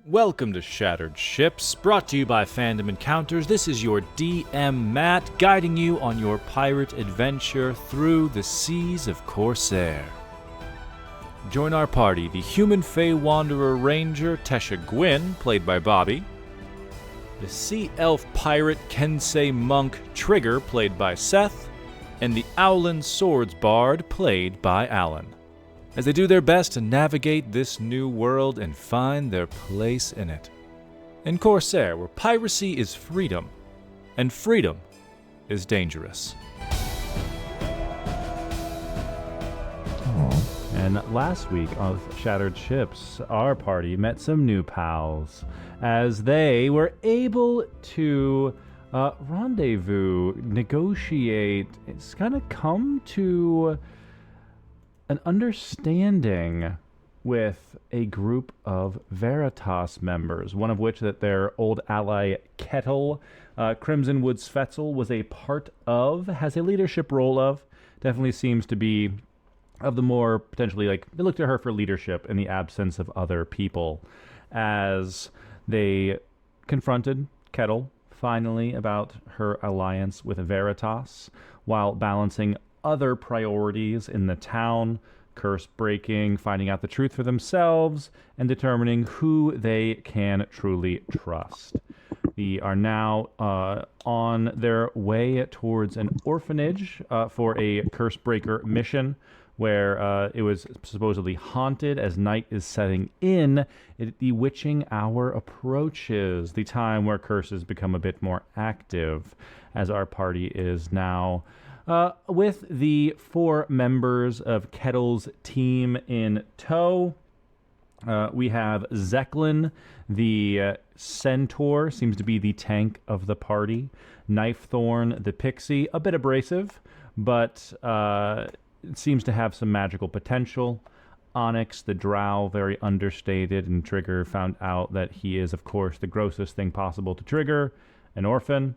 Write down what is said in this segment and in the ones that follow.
Welcome to Shattered Ships, brought to you by Fandom Encounters. This is your DM Matt, guiding you on your pirate adventure through the seas of Corsair. Join our party, the Human Fey Wanderer Ranger Tesha Gwyn, played by Bobby, the Sea Elf Pirate Kensei Monk Trigger, played by Seth, and the Owlin Swords Bard, played by Alan, as they do their best to navigate this new world and find their place in it. In Corsair, where piracy is freedom, and freedom is dangerous. And last week of Shattered Ships, our party met some new pals, as they were able to rendezvous, negotiate, it's kind of come to an understanding with a group of Veritas members, one of which that their old ally Kettle, Crimson Wood Svetzel, was a part of, has a leadership role of, definitely seems to be of the more potentially, like, they look to her for leadership in the absence of other people, as they confronted Kettle finally about her alliance with Veritas, while balancing other priorities in the town, curse breaking, finding out the truth for themselves, and determining who they can truly trust. They are now on their way towards an orphanage for a curse breaker mission, where it was supposedly haunted as night is setting in. The witching hour approaches, the time where curses become a bit more active, as our party is now with the 4 members of Kettle's team in tow. We have Zeklin, the centaur, seems to be the tank of the party. Knifethorn, the pixie, a bit abrasive, but it seems to have some magical potential. Onyx, the drow, very understated, and Trigger found out that he is, of course, the grossest thing possible to trigger, an orphan.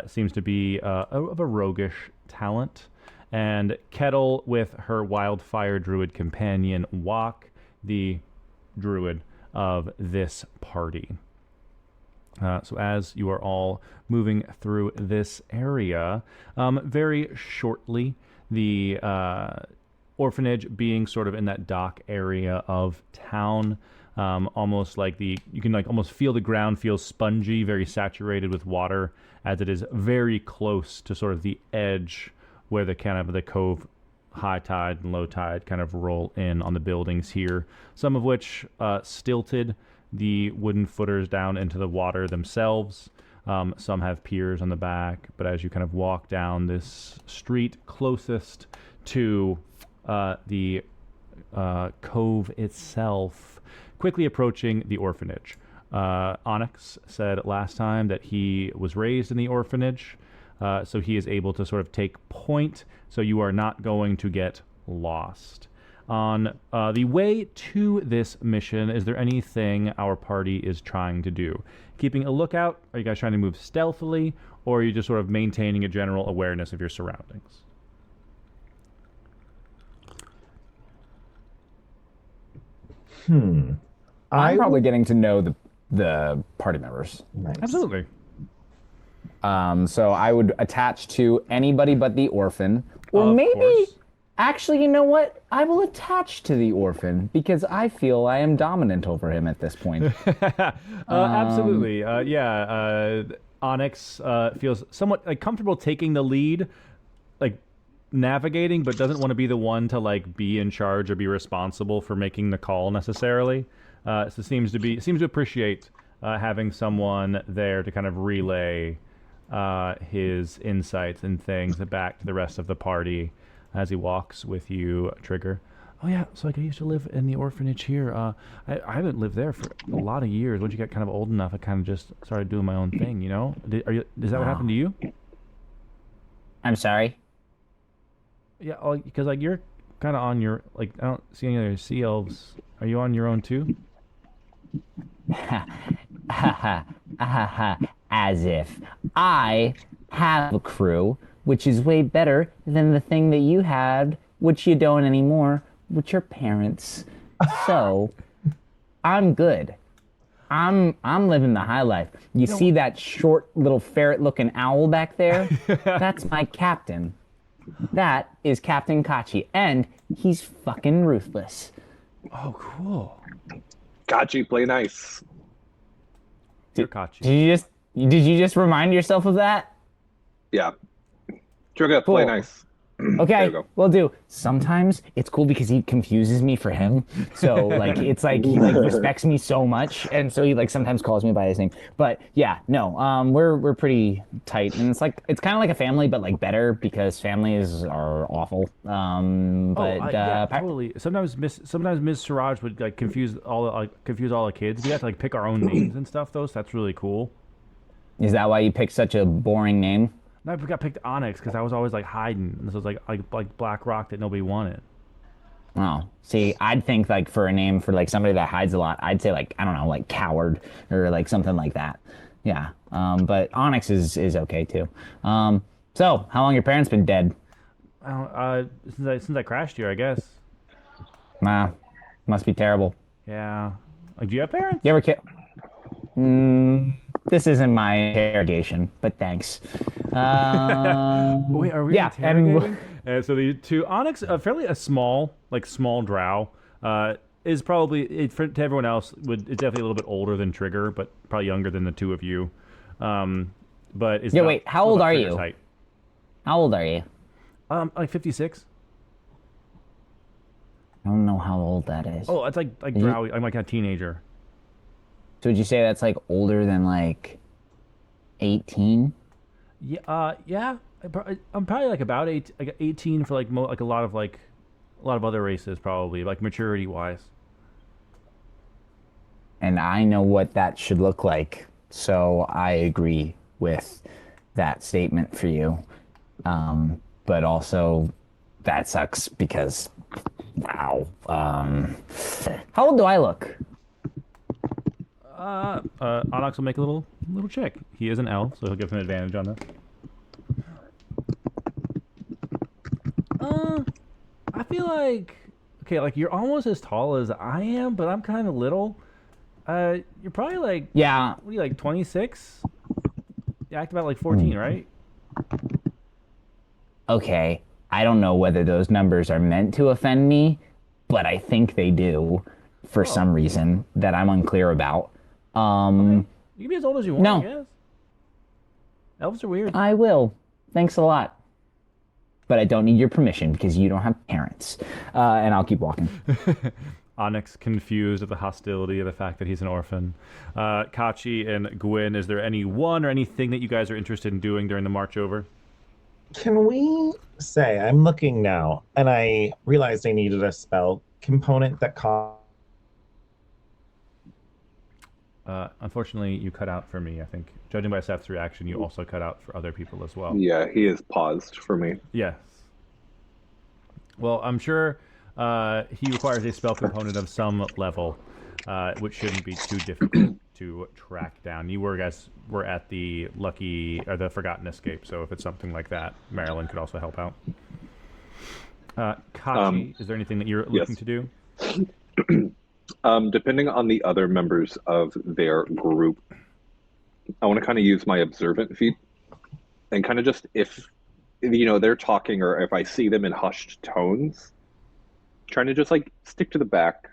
Seems to be of a roguish talent. And Kettle with her wildfire druid companion, Wok, the druid of this party. So as you are all moving through this area, very shortly, the orphanage being sort of in that dock area of town, almost like you can like almost feel the ground feels spongy, very saturated with water, as it is very close to sort of the edge where the kind of the cove high tide and low tide kind of roll in on the buildings here, some of which stilted the wooden footers down into the water themselves. Some have piers on the back, but as you kind of walk down this street closest to the cove itself, quickly approaching the orphanage. Onyx said last time that he was raised in the orphanage, so he is able to sort of take point, so you are not going to get lost. On the way to this mission, is there anything our party is trying to do? Keeping a lookout? Are you guys trying to move stealthily, or are you just sort of maintaining a general awareness of your surroundings? I'm probably getting to know the party members. Nice. Absolutely. So I would attach to anybody but the orphan, or Of maybe. course. Actually, you know what? I will attach to the orphan because I feel I am dominant over him at this point. Absolutely. Onyx feels somewhat like comfortable taking the lead, like navigating, but doesn't want to be the one to like be in charge or be responsible for making the call necessarily. So seems to appreciate having someone there to kind of relay his insights and things back to the rest of the party as he walks with you, Trigger. Oh yeah, so like I used to live in the orphanage here. I haven't lived there for a lot of years. Once you got kind of old enough, I kind of just started doing my own thing, you know? Is that what happened to you? I'm sorry. Yeah, because like you're kind of on your, like, I don't see any other sea elves. Are you on your own too? As if I have a crew, which is way better than the thing that you had, which you don't anymore, with your parents. So, I'm good. I'm living the high life. You see that short little ferret-looking owl back there? That's my captain. That is Captain Kachi, and he's fucking ruthless. Oh, cool. Kachi, play nice. You're Kachi. Did you just remind yourself of that? Yeah. Trigger, play Cool. nice. Okay, There you go. will do. Sometimes it's cool because he confuses me for him. So like it's like he like respects me so much, and so he like sometimes calls me by his name. But yeah, no, we're pretty tight, and it's kind of like a family, but like better because families are awful. Yeah, totally. Sometimes Miss Siraj would like confuse all the kids. We have to like pick our own names and stuff though, so that's really cool. Is that why you picked such a boring name? No, I got picked Onyx because I was always like hiding. This was like Black Rock that nobody wanted. Oh, see, I'd think like for a name for like somebody that hides a lot, I'd say like I don't know, like Coward or like something like that. Yeah. But Onyx is okay too. So how long your parents been dead? Since I crashed here, I guess. Wow, must be terrible. Yeah. Like, do you have parents? You ever this isn't my interrogation, but thanks. Wait, are we Yeah, interrogating? So the two Onyx, a small drow, is probably to everyone else it's definitely a little bit older than Trigger, but probably younger than the two of you. But it's wait, how old are you? Height. How old are you? Like 56. I don't know how old that is. Oh, it's like drow. I'm like a teenager. So would you say that's like older than like 18? Yeah, yeah. I'm probably like about 18 for like a lot of other races probably, like maturity wise. And I know what that should look like, so I agree with that statement for you. But also, that sucks because, wow. How old do I look? Onyx will make a little check. He is an elf, so he'll give him advantage on this. I feel like you're almost as tall as I am, but I'm kind of little. You're probably like, Yeah. what are you, like 26? You act about like 14, right? Okay. I don't know whether those numbers are meant to offend me, but I think they do for some reason that I'm unclear about. You can be as old as you want, No. I guess. Elves are weird. I will. Thanks a lot. But I don't need your permission because you don't have parents. And I'll keep walking. Onyx confused at the hostility of the fact that he's an orphan. Kachi and Gwyn, is there anyone or anything that you guys are interested in doing during the march over? Can we say, I'm looking now, and I realized I needed a spell component that cost. Unfortunately, you cut out for me, I think. Judging by Seth's reaction, you also cut out for other people as well. Yeah, he is paused for me. Yes. Well, I'm sure he requires a spell component of some level, which shouldn't be too difficult to track down. You guys were at the the Forgotten Escape, so if it's something like that, Marilyn could also help out. Kachi, is there anything that you're looking to do? Depending on the other members of their group, I want to kind of use my observant feat and kind of just, if they're talking or if I see them in hushed tones, trying to just like stick to the back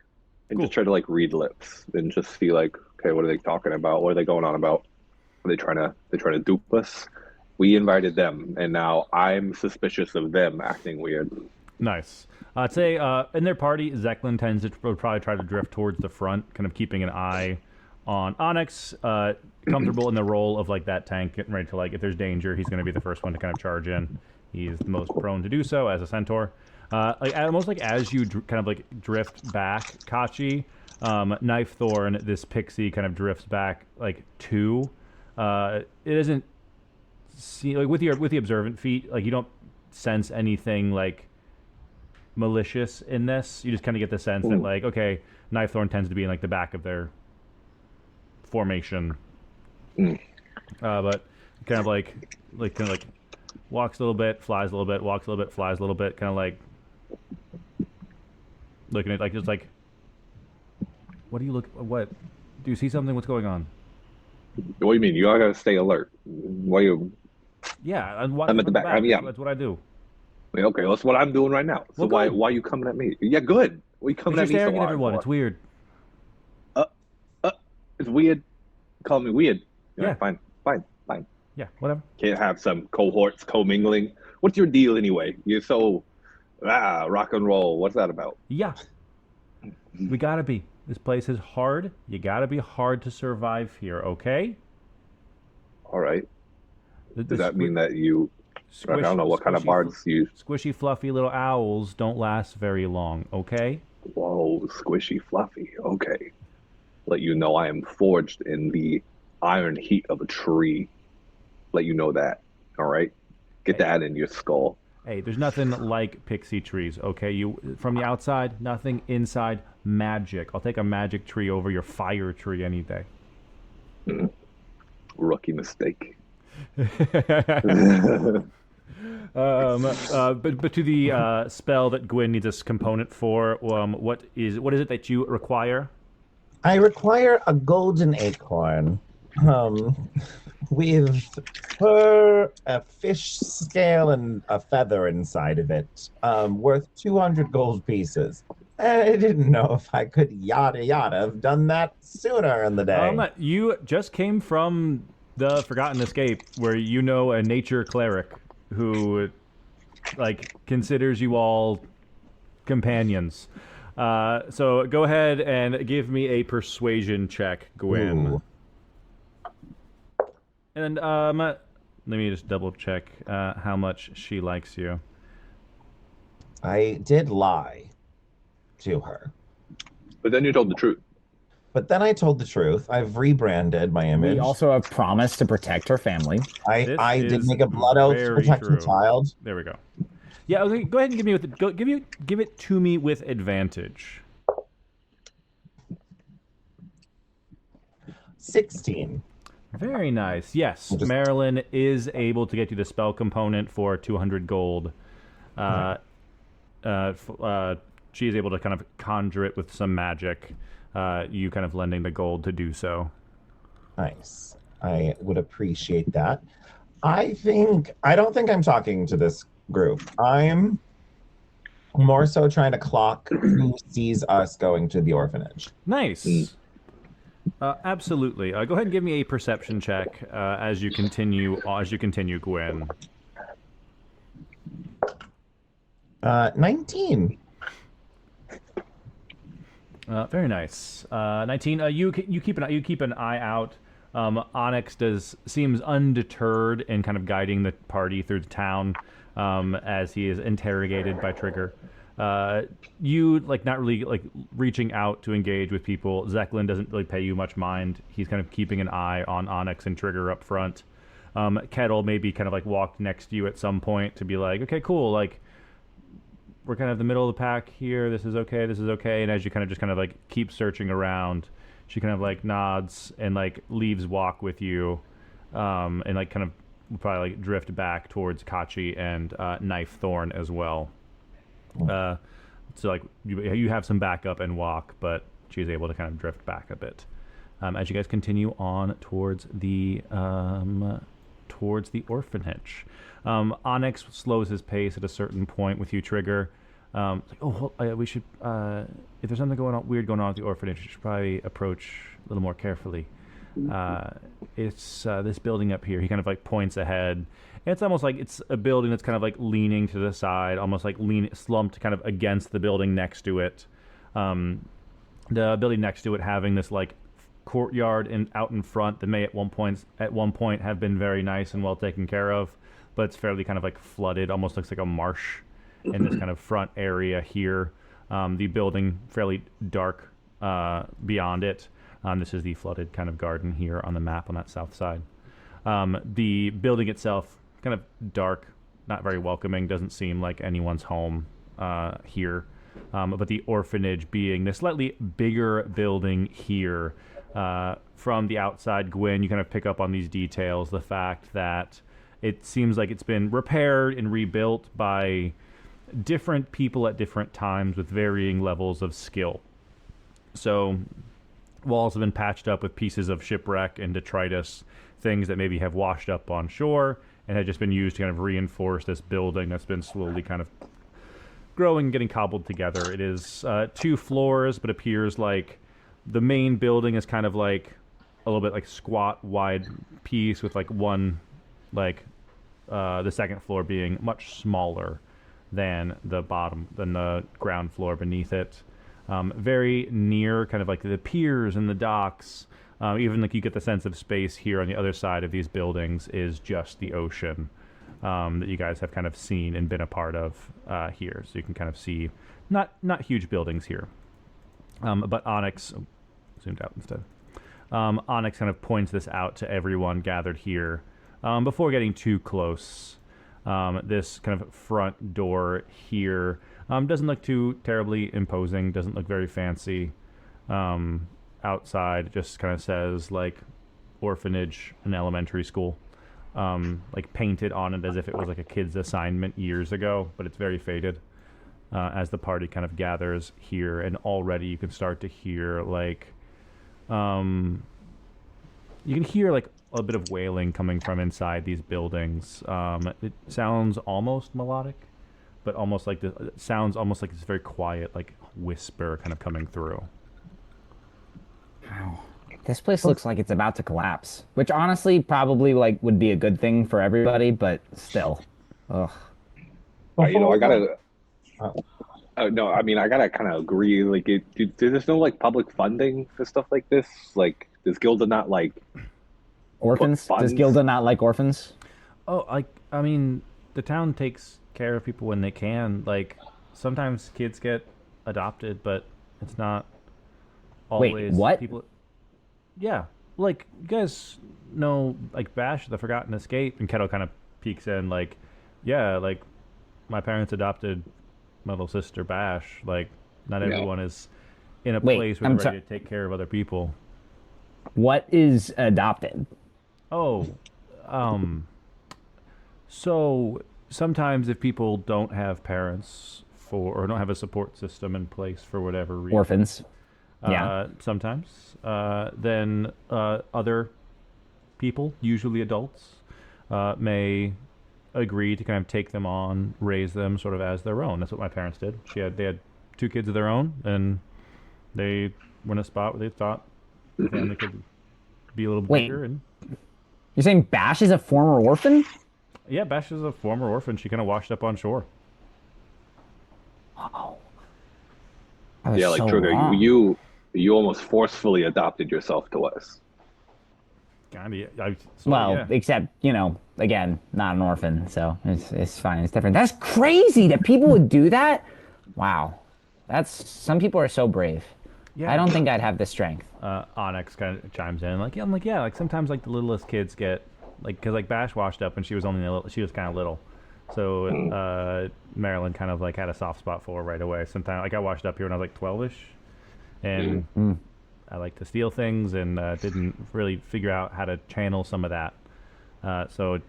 and just try to like read lips and just see like, okay, what are they talking about? What are they going on about? Are they trying to dupe us? We invited them, and now I'm suspicious of them acting weird. Nice. I'd say in their party, Zeklin tends to probably try to drift towards the front, kind of keeping an eye on Onyx, comfortable in the role of like that tank, getting ready to like, if there's danger, he's going to be the first one to kind of charge in. He's the most prone to do so as a centaur. Almost like as you kind of like drift back, Kachi, Knife Thorn, this pixie kind of drifts back like 2. It isn't see like with the observant feat, like you don't sense anything like malicious in this. You just kind of get the sense that like, okay, Knife Thorn tends to be in like the back of their formation, but kind of like walks a little bit, flies a little bit, walks a little bit, flies a little bit, kind of like looking at like just like, what do you look? What Do you see something? What's going on? What do you mean? You all gotta stay alert. Why you? Yeah, and watch I'm from at the back. back. Yeah. That's what I do. Okay, that's what I'm doing right now. So Well, why good. are you coming at me? Yeah, good. What are you coming You're at me so staring at hard everyone. for? It's weird. Uh, it's weird. Call me weird. Yeah. Fine. Yeah, whatever. Can't have some cohorts commingling. What's your deal anyway? You're so rock and roll. What's that about? Yeah. We gotta be. This place is hard. You gotta be hard to survive here, okay? All right. The Does that mean that you? I don't know what kind of bards you. Squishy, fluffy little owls don't last very long, okay? Whoa, squishy, fluffy. Okay. Let you know I am forged in the iron heat of a tree. Let you know that. All right. Get that in your skull. Hey, there's nothing like pixie trees, okay? You from the outside, nothing inside. Magic. I'll take a magic tree over your fire tree any day. Rookie mistake. But to the spell that Gwyn needs a component for, what is it that you require? I require a golden acorn, with a fish scale and a feather inside of it, worth 200 gold pieces. I didn't know if I could yada have done that sooner in the day. You just came from the Forgotten Escape, where you know a nature cleric who, considers you all companions. So go ahead and give me a persuasion check, Gwyn. Ooh. And let me just double check how much she likes you. I did lie to her. But then you told the truth. But then I told the truth. I've rebranded my image. We also have promised to protect her family. I did make a blood oath to protect the child. There we go. Yeah, okay, go ahead and give it to me with advantage. 16. Very nice. Yes, Marilyn is able to get you the spell component for 200 gold. She is able to kind of conjure it with some magic. You kind of lending the gold to do so. Nice. I would appreciate that. I don't think I'm talking to this group. I'm more so trying to clock who sees us going to the orphanage. Nice. Absolutely. Go ahead and give me a perception check as you continue, Gwyn. 19. Very nice. 19. You keep an eye out. Onyx seems undeterred in kind of guiding the party through the town as he is interrogated by Trigger. You not really reaching out to engage with people. Zeklin doesn't really pay you much mind. He's kind of keeping an eye on Onyx and Trigger up front. Kettle maybe kind of walked next to you at some point to be like, okay, cool, we're kind of the middle of the pack here. This is okay. And as you kind of keep searching around, she kind of nods and leaves walk with you, and kind of will probably drift back towards Kachi and Knife Thorn as well. So you have some backup and walk, but she's able to kind of drift back a bit as you guys continue on towards the orphanage. Onyx slows his pace at a certain point with you, Trigger. We should, if there's something weird going on at the orphanage, we should probably approach a little more carefully. It's this building up here. He kind of points ahead. It's almost like it's a building that's kind of leaning to the side, almost slumped kind of against the building next to it. The building next to it having this courtyard out in front that may at one point have been very nice and well taken care of, but it's fairly kind of flooded, almost looks like a marsh in this kind of front area here. The building fairly dark beyond it. This is the flooded kind of garden here on the map on that south side. The building itself kind of dark, not very welcoming, doesn't seem like anyone's home here. But the orphanage being the slightly bigger building here. From the outside, Gwyn, you kind of pick up on these details. The fact that it seems like it's been repaired and rebuilt by different people at different times with varying levels of skill. So Walls have been patched up with pieces of shipwreck and detritus, things that maybe have washed up on shore and had just been used to kind of reinforce this building that's been slowly kind of growing and getting cobbled together. It is 2 floors, but appears like the main building is kind of like a little bit like squat, wide piece with like one, like the second floor being much smaller than the ground floor beneath it. Very near kind of like the piers and the docks. Even like you get the sense of space here on the other side of these buildings is just the ocean that you guys have kind of seen and been a part of here. So you can kind of see not huge buildings here. But Onyx, zoomed out instead. Onyx kind of points this out to everyone gathered here before getting too close. This kind of front door here doesn't look too terribly imposing, doesn't look very fancy. Outside, it just kind of says like Orphanage and elementary school, like painted on it as if it was like a kid's assignment years ago, but it's very faded. As the party kind of gathers here, and already you can start to hear like you can hear like a bit of wailing coming from inside these buildings. It sounds almost melodic, but almost like it sounds almost like this very quiet like whisper kind of coming through. Wow. This place looks like it's about to collapse, which honestly probably like would be a good thing for everybody, but still. Ugh. You know, I gotta. No, I mean, I gotta kind of agree. Like, there's no like public funding for stuff like this. Like, does Gilda not like orphans? Does Gilda not like orphans? Oh, I mean, the town takes care of people when they can. Like, sometimes kids get adopted, but it's not always. Wait, what? People. Yeah, like you guys know, like Bash, the Forgotten Escape, and Kettle kind of peeks in, like, yeah, like my parents adopted my little sister Bash. Like, not everyone is in a place where they're ready to take care of other people. What is adopted? Oh, so sometimes if people don't have parents or don't have a support system in place for whatever reason, orphans. Yeah. Sometimes, then other people, usually adults, may agree to kind of take them on, raise them sort of as their own. That's what my parents did. They had 2 kids of their own, and they were in a spot where they thought the family could be a little bigger. And you're saying Bash is a former orphan? Yeah, Bash is a former orphan. She kind of washed up on shore. Oh. Yeah, like Trigger, you almost forcefully adopted yourself to us. Except, you know, again, not an orphan, so it's fine. It's different. That's crazy that people would do that. Wow. Some people are so brave. Yeah. I don't think I'd have the strength. Onyx kind of chimes in, like, sometimes like the littlest kids get, like, because like Bash washed up when she was she was kind of little. So Marilyn kind of like had a soft spot for her right away. Sometimes, like, I washed up here when I was like 12ish, and I like to steal things and didn't really figure out how to channel some of that. So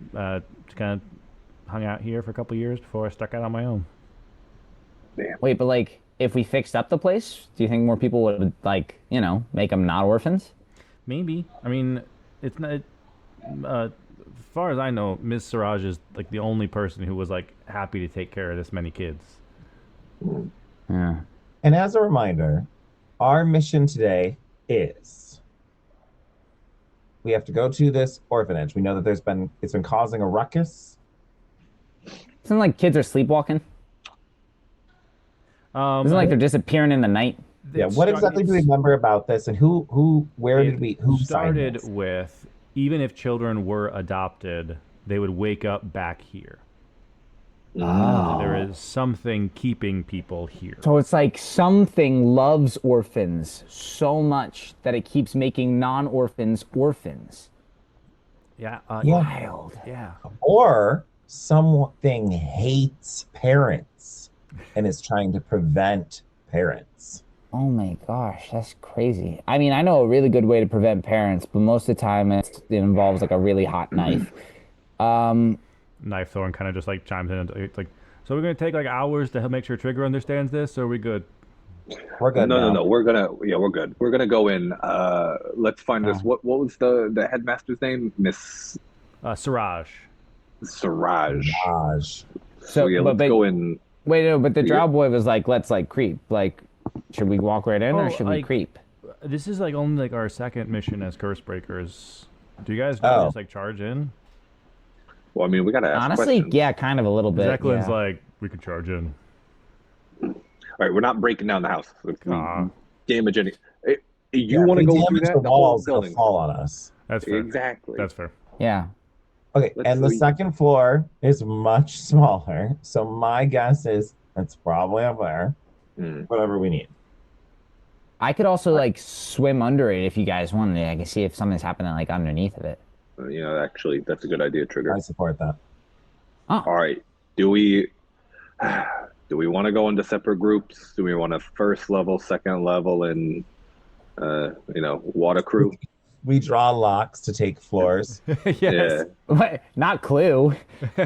just kind of hung out here for a couple years before I stuck out on my own. Damn. Wait, but like, if we fixed up the place, do you think more people would, like, you know, make them not orphans? Maybe. I mean, it's not. As far as I know, Ms. Siraj is like the only person who was like happy to take care of this many kids. Yeah. And as a reminder, our mission today is we have to go to this orphanage. We know that it's been causing a ruckus. Isn't like kids are sleepwalking? Isn't like they're disappearing in the night? Yeah. What exactly do we remember about this, and who started with? Even if children were adopted, they would wake up back here. Oh. There is something keeping people here. So it's like something loves orphans so much that it keeps making non-orphans orphans. Yeah. Wild. Yeah. Or something hates parents and is trying to prevent parents. Oh my gosh, that's crazy. I mean, I know a really good way to prevent parents, but most of the time it involves like a really hot knife. Knife Thorn kind of just like chimes in. It's like, so we're going to take like hours to make sure Trigger understands this, or are we good? We're good No, now. no. We're good. We're gonna go in. Let's find this. What was the headmaster's name? Miss Siraj. Siraj. Gosh. So yeah, let's go in. Wait, no, but the Yeah. drow boy was like, let's like creep. Like, should we walk right in or should we like, creep? This is like only like our second mission as curse breakers. Do you guys want to just like charge in? Well, I mean, we gotta ask Honestly, questions. yeah, kind of a little bit. Zepplin's yeah. like, we could charge in. All right, we're not breaking down the house. If we Aw. damage any. You Yeah, want to if we go through damage that? the whole walls, they'll building. fall on us. That's fair. Exactly. That's fair. Yeah. Okay, Let's and the see. second floor is much smaller. So my guess is it's probably up there. Hmm. Whatever we need. I could also like swim under it if you guys wanted it. I can see if something's happening like underneath of it. Actually, that's a good idea, Trigger. I support that. Oh, All right. Do we want to go into separate groups? Do we want a first level, second level, and water crew? We draw locks to take floors. Yes. What? Not Clue. will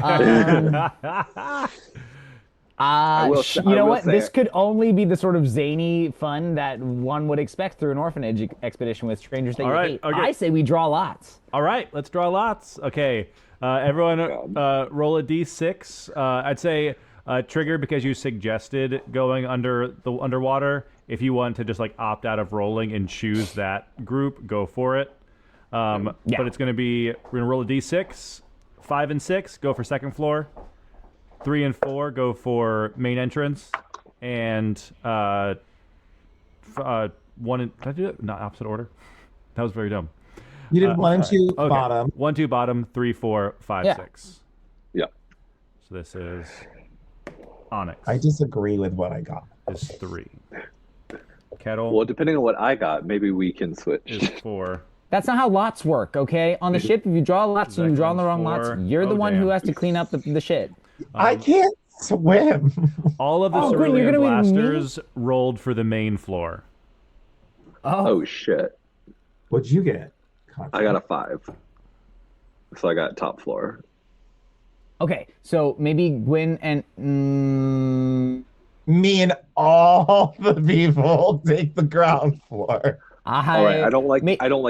You know will what? say This it. could only be the sort of zany fun that one would expect through an orphanage expedition with strangers that All you right, hate. okay. I say we draw lots. All right, let's draw lots. Okay, everyone, roll a d6. I'd say Trigger, because you suggested going underwater. If you want to just like opt out of rolling and choose that group, go for it. Yeah. But it's gonna be, we're gonna roll a d6. 5 and 6 go for second floor. 3 and 4 go for main entrance, and 1 and, did I do it? Not opposite order. That was very dumb. You did 1 and 2 Okay. bottom. 1, 2 bottom, 3, 4, 5, Yeah. 6. Yeah. So this is Onyx. I disagree with what I got. Is 3. Kettle Well, depending on what I got, maybe we can switch. is 4. That's not how lots work, okay? On the ship, if you draw lots and you draw on the wrong Zepplin's lots, 4. you're the Oh, one who damn. has to clean up the shit. I can't swim. All of the Oh, Gwen, you're Cerulean gonna be mean? Blasters rolled for the main floor. Oh shit! What'd you get? I got a 5. So I got top floor. Okay, so maybe Gwen and Me and all the people take the ground floor. All right, I don't like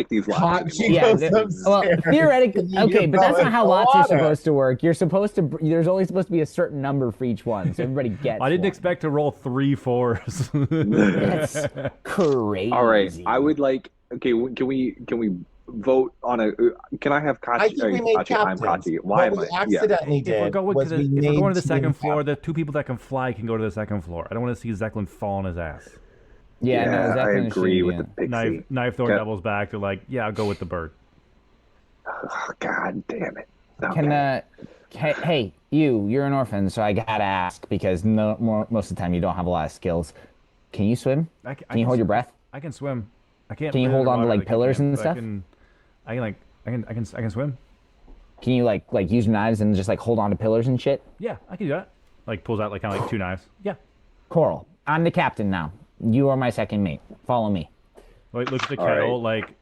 these lots Hot anymore. Yeah, Cheetos well, upstairs. theoretically, You okay, but that's go not how in lots are water. supposed to work. You're supposed to. There's only supposed to be a certain number for each one, so everybody gets. I didn't one. expect to roll 3 4s. That's crazy. All right, I would like. Okay, can we vote on a? Can I have Kachi? I think we made I'm captains. Kachi. Why What am we I? Yeah. accidentally If we're did going was to we the, if we're made going to the two second floor, the captains. 2 people that can fly can go to the second floor. I don't want to see Zeppelin fall on his ass. Yeah, no, I Zeppelin agree should with be the in. pixie. Knife throwing Okay. doubles back. They're like, yeah, I'll go with the bird. Oh, God damn it! Okay. Hey, you're an orphan, so I gotta ask because most of the time you don't have a lot of skills. Can you swim? Can you hold your breath? I can swim. I can't. Can you breathe hold on to, underwater like, pillars and but stuff? I can swim. Can you like use knives and just like hold on to pillars and shit? Yeah, I can do that. Like pulls out like kind of like 2 knives. Yeah. Coral, I'm the captain now. You are my second mate. Follow me. Like looks at the All kettle like.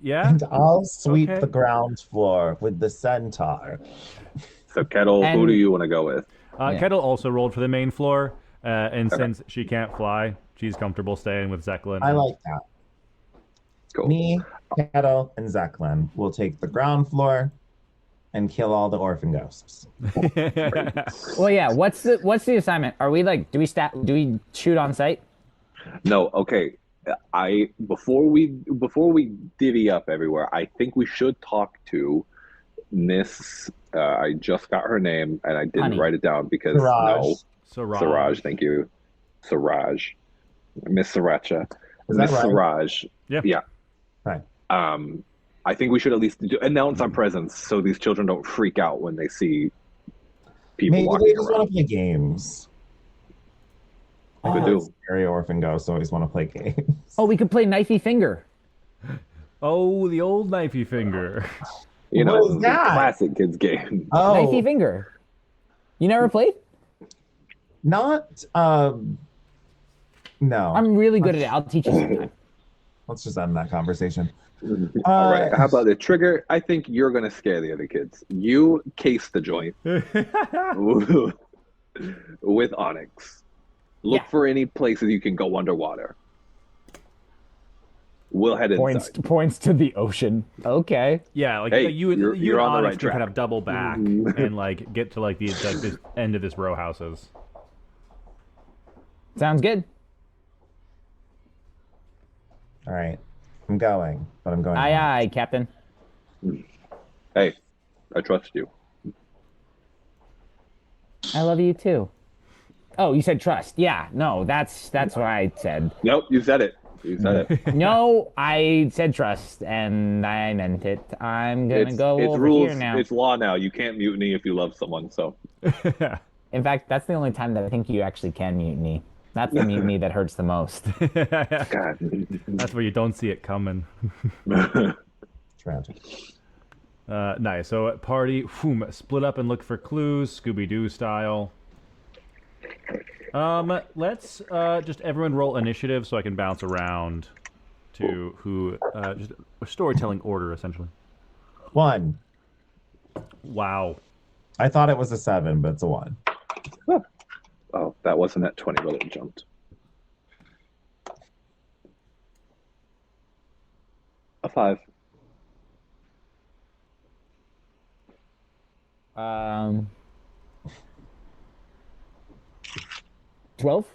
Yeah. And I'll sweep Okay. the ground floor with the centaur. So Kettle, who And- do you want to go with? Yeah. Kettle also rolled for the main floor, and since she can't fly, she's comfortable staying with Zeppelin. I like that. Cool. Me, Kettle, and Zeklin will take the ground floor and kill all the orphan ghosts. Well, yeah. What's the assignment? Are we like? Do we shoot on sight? No, okay. Before we divvy up everywhere, I think we should talk to Miss. I just got her name and I didn't Honey. write it down because Siraj. no, Siraj. Thank you, Siraj, Miss Sriracha, Is that Miss right? Siraj. Yeah. Yeah. Right. I think we should at least announce our presence so these children don't freak out when they see people Maybe walking they just around. want to play games. Could Oh, do. scary orphan ghosts always want to play games. Oh, we could play knifey finger. Oh, the old knifey finger. You know, What is that? classic kids game. Oh, Knifey finger. You never played? not no. I'm really good at it. I'll teach you sometime. Let's just end that converation. All right. How about the Trigger? I think you're gonna scare the other kids. You case the joint with Onyx. Look Yeah. for any places you can go underwater. We'll head inside. Points to the ocean. Okay. Yeah, like Hey, you and you're on the Onyx right can kind track. of double back and like get to like the this end of this row houses. Sounds good. All right. I'm going, but I'm going. Aye, home. aye, Captain. Hey, I trust you. I love you too. Oh, you said trust. Yeah, no, that's what I said. Nope, you said it. You said it. No, I said trust, and I meant it. I'm gonna go it's over rules. here now. It's law now. You can't mutiny if you love someone. So In fact, that's the only time that I think you actually can mutiny. That's the mutiny that hurts the most. God. That's where you don't see it coming. Tragic. Nice. So party split up and look for clues, Scooby-Doo-style. Let's just everyone roll initiative so I can bounce around to who just a storytelling order essentially. 1. Wow. I thought it was a 7, but it's a 1. Oh, that wasn't at 20, but it jumped. A 5. 12.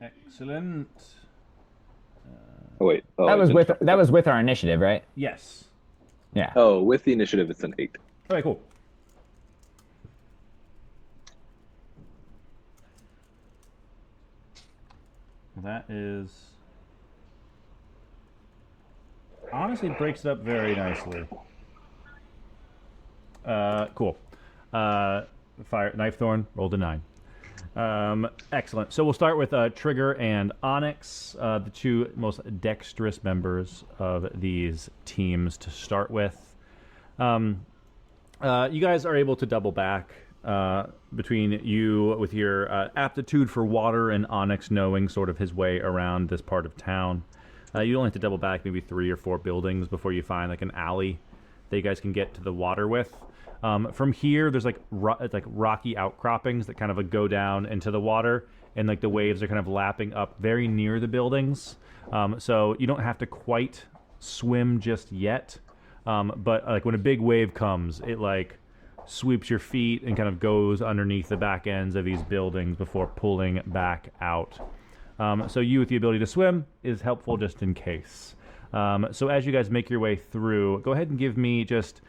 Excellent. Oh wait. Oh, That I was didn't- with our initiative, right? Yes. Yeah. Oh, with the initiative, it's an 8. Okay, cool. That is honestly breaks it up very nicely. Cool. Fire knife thorn rolled a 9. Excellent. So we'll start with Trigger and Onyx, the two most dexterous members of these teams to start with. You guys are able to double back between you with your aptitude for water and Onyx knowing sort of his way around this part of town. You only have to double back maybe 3 or 4 buildings before you find like an alley that you guys can get to the water with. From here, there's like rocky outcroppings that kind of go down into the water, and like the waves are kind of lapping up very near the buildings. So you don't have to quite swim just yet. But like when a big wave comes, it like sweeps your feet and kind of goes underneath the back ends of these buildings before pulling back out. So you with the ability to swim is helpful just in case. So as you guys make your way through, go ahead and give me just,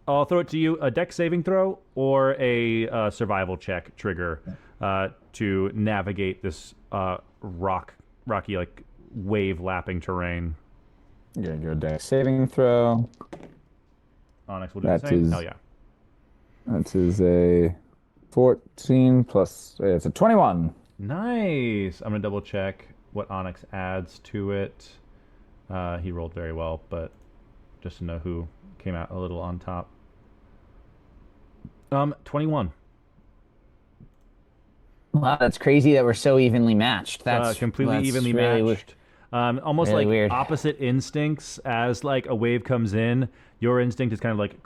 I'll throw it to you, a dex saving throw or a survival check Trigger to navigate this rocky like wave lapping terrain. You're gonna do a dex saving throw. Onyx will do the same. Hell yeah. That is a 14 plus. It's a 21. Nice. I'm gonna double check what Onyx adds to it. He rolled very well, but just to know who came out a little on top. 21. Wow, that's crazy that we're so evenly matched. That's completely that's evenly really matched. Almost really like weird. opposite instincts. As like a wave comes in, your instinct is kind of like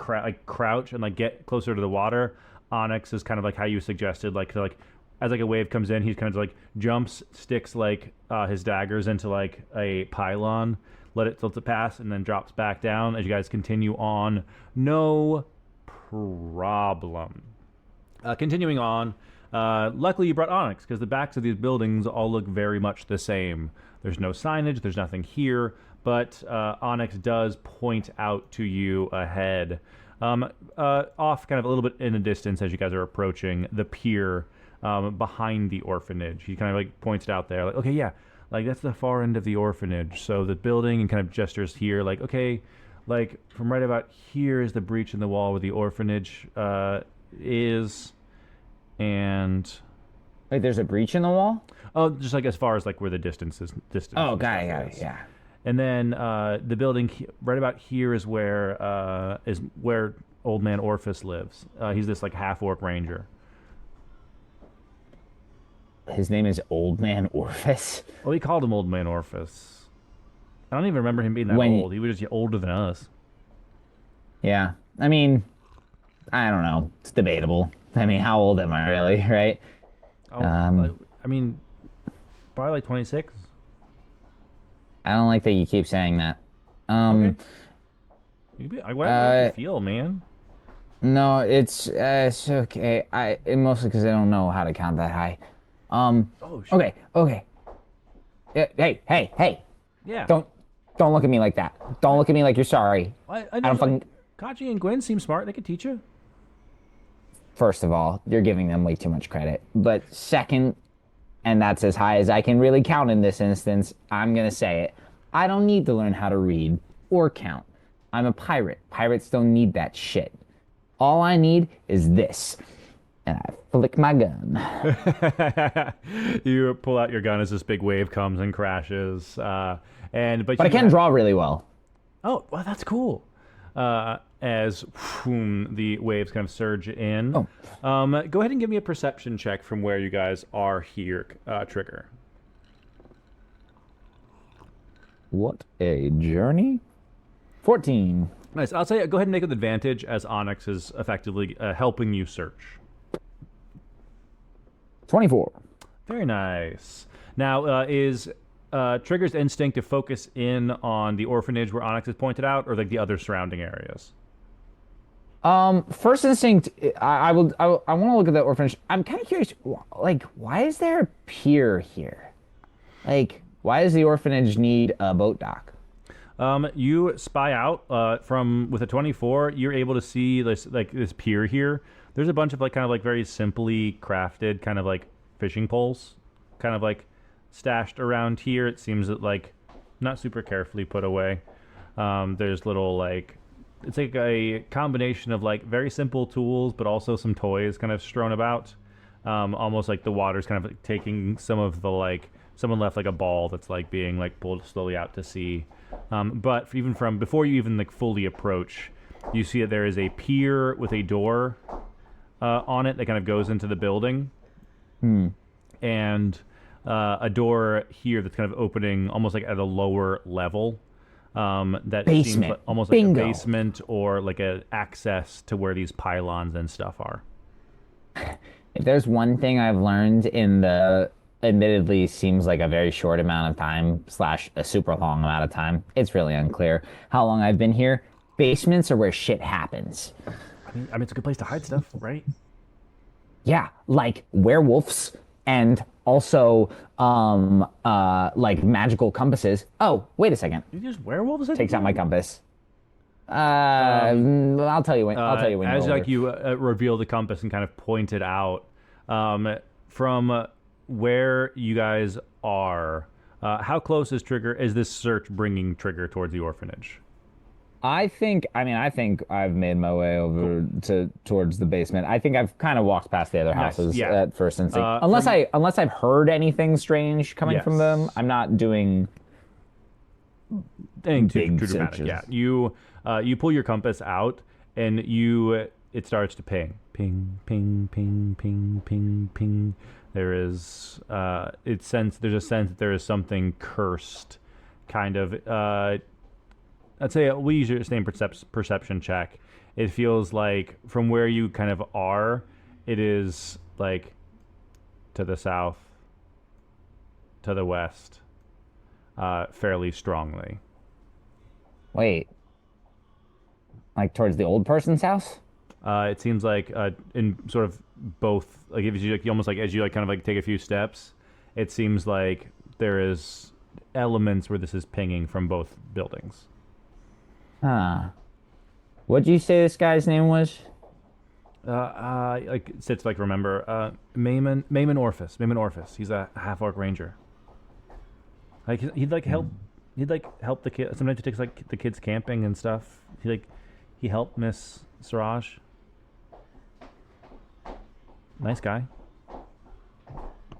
crouch and like get closer to the water. Onyx is kind of like how you suggested, like to, like as like a wave comes in, he's kind of like jumps, sticks like his daggers into like a pylon, let it pass, and then drops back down as you guys continue on. No problem. Continuing on. Luckily you brought Onyx, because the backs of these buildings all look very much the same. There's no signage, there's nothing here, but Onyx does point out to you ahead, off kind of a little bit in the distance as you guys are approaching the pier behind the orphanage. He kind of like points it out there, like, okay, yeah, like that's the far end of the orphanage. So the building, and kind of gestures here, like, okay, like from right about here is the breach in the wall where the orphanage is. And Wait, there's a breach in the wall? oh, just like as far as like where the distance. Oh, got it, yeah. And then the building right about here is where Old Man Orphis lives. He's this like half orc ranger. His name is Old Man Orphis. Well, we called him Old Man Orphis. I don't even remember him being that old. He was just older than us. Yeah, I mean, I don't know. It's debatable. I mean, how old am I really, right? Oh, Um, I mean, probably like 26. I don't like that you keep saying that. Okay. Um, Whatever you uh, feel, man. no, it's okay. Mostly because I don't know how to count that high. Um, Oh shit. okay. Hey! Yeah. Don't don't look at me like that. Don't look at me like you're sorry. I I know, don't like, fucking. Kachi and Gwen seem smart. They could teach you. First of all, you're giving them way too much credit. But second, and that's as high as I can really count in this instance, I'm gonna say it. I don't need to learn how to read or count. I'm a pirate. Pirates don't need that shit. All I need is this. And I flick my gun. You pull out your gun as this big wave comes and crashes. But But I you can draw really well. Oh, well, that's cool. As the waves kind of surge in. Oh. Go ahead and give me a perception check from where you guys are here, Trigger. What a journey. 14. Nice. I'll say go ahead and make it with advantage as Onyx is effectively helping you search. 24. Very nice. Now, is Trigger's instinct to focus in on the orphanage where Onyx is pointed out, or like the other surrounding areas? First instinct, I want to look at the orphanage. I'm kind of curious, like, why is there a pier here? Like, why does the orphanage need a boat dock? You spy out from with a 24. You're able to see this pier here. There's a bunch of kind of very simply crafted kind of fishing poles, kind of stashed around here. It seems that not super carefully put away. There's little it's like a combination of very simple tools, but also some toys kind of strewn about. Almost like the water's kind of taking some of the someone left a ball that's being pulled slowly out to sea. But even from before you even fully approach, you see that there is a pier with a door on it that kind of goes into the building. And a door here that's kind of opening almost at a lower level. That Basement. seems almost Bingo. like a basement or a access to where these pylons and stuff are. If there's one thing I've learned in the admittedly seems like a very short amount of time / a super long amount of time, it's really unclear how long I've been here. Basements are where shit happens. I mean, it's a good place to hide stuff, right? Yeah, like werewolves and also magical compasses. Oh, wait a second. You just werewolves? Takes out my compass. I'll tell you when. I'll tell you when. As you're you older. reveal the compass and kind of point it out from where you guys are. How close is Trigger? Is this search bringing Trigger towards the orphanage? I think I've made my way over towards the basement. I think I've kind of walked past the other Nice, houses yeah. at first instinct. Unless I've heard anything strange coming Yes. from them, I'm not doing Anything too big dramatic. searches. Yeah, you pull your compass out and it starts to ping, ping, ping, ping, ping, ping, ping. There's a sense that there is something cursed, kind of. I'd say we use your same perception check. It feels like from where you kind of are, it is to the south, to the west, fairly strongly. Wait. Like towards the old person's house? It seems like in sort of both, if you almost as you kind of take a few steps, it seems like there is elements where this is pinging from both buildings. Huh. What'd you say this guy's name was? Sits remember Maimon Orphis. He's a half orc ranger. He'd help. He'd help the kid. Sometimes he takes the kids camping and stuff. He helped Miss Siraj. Nice guy.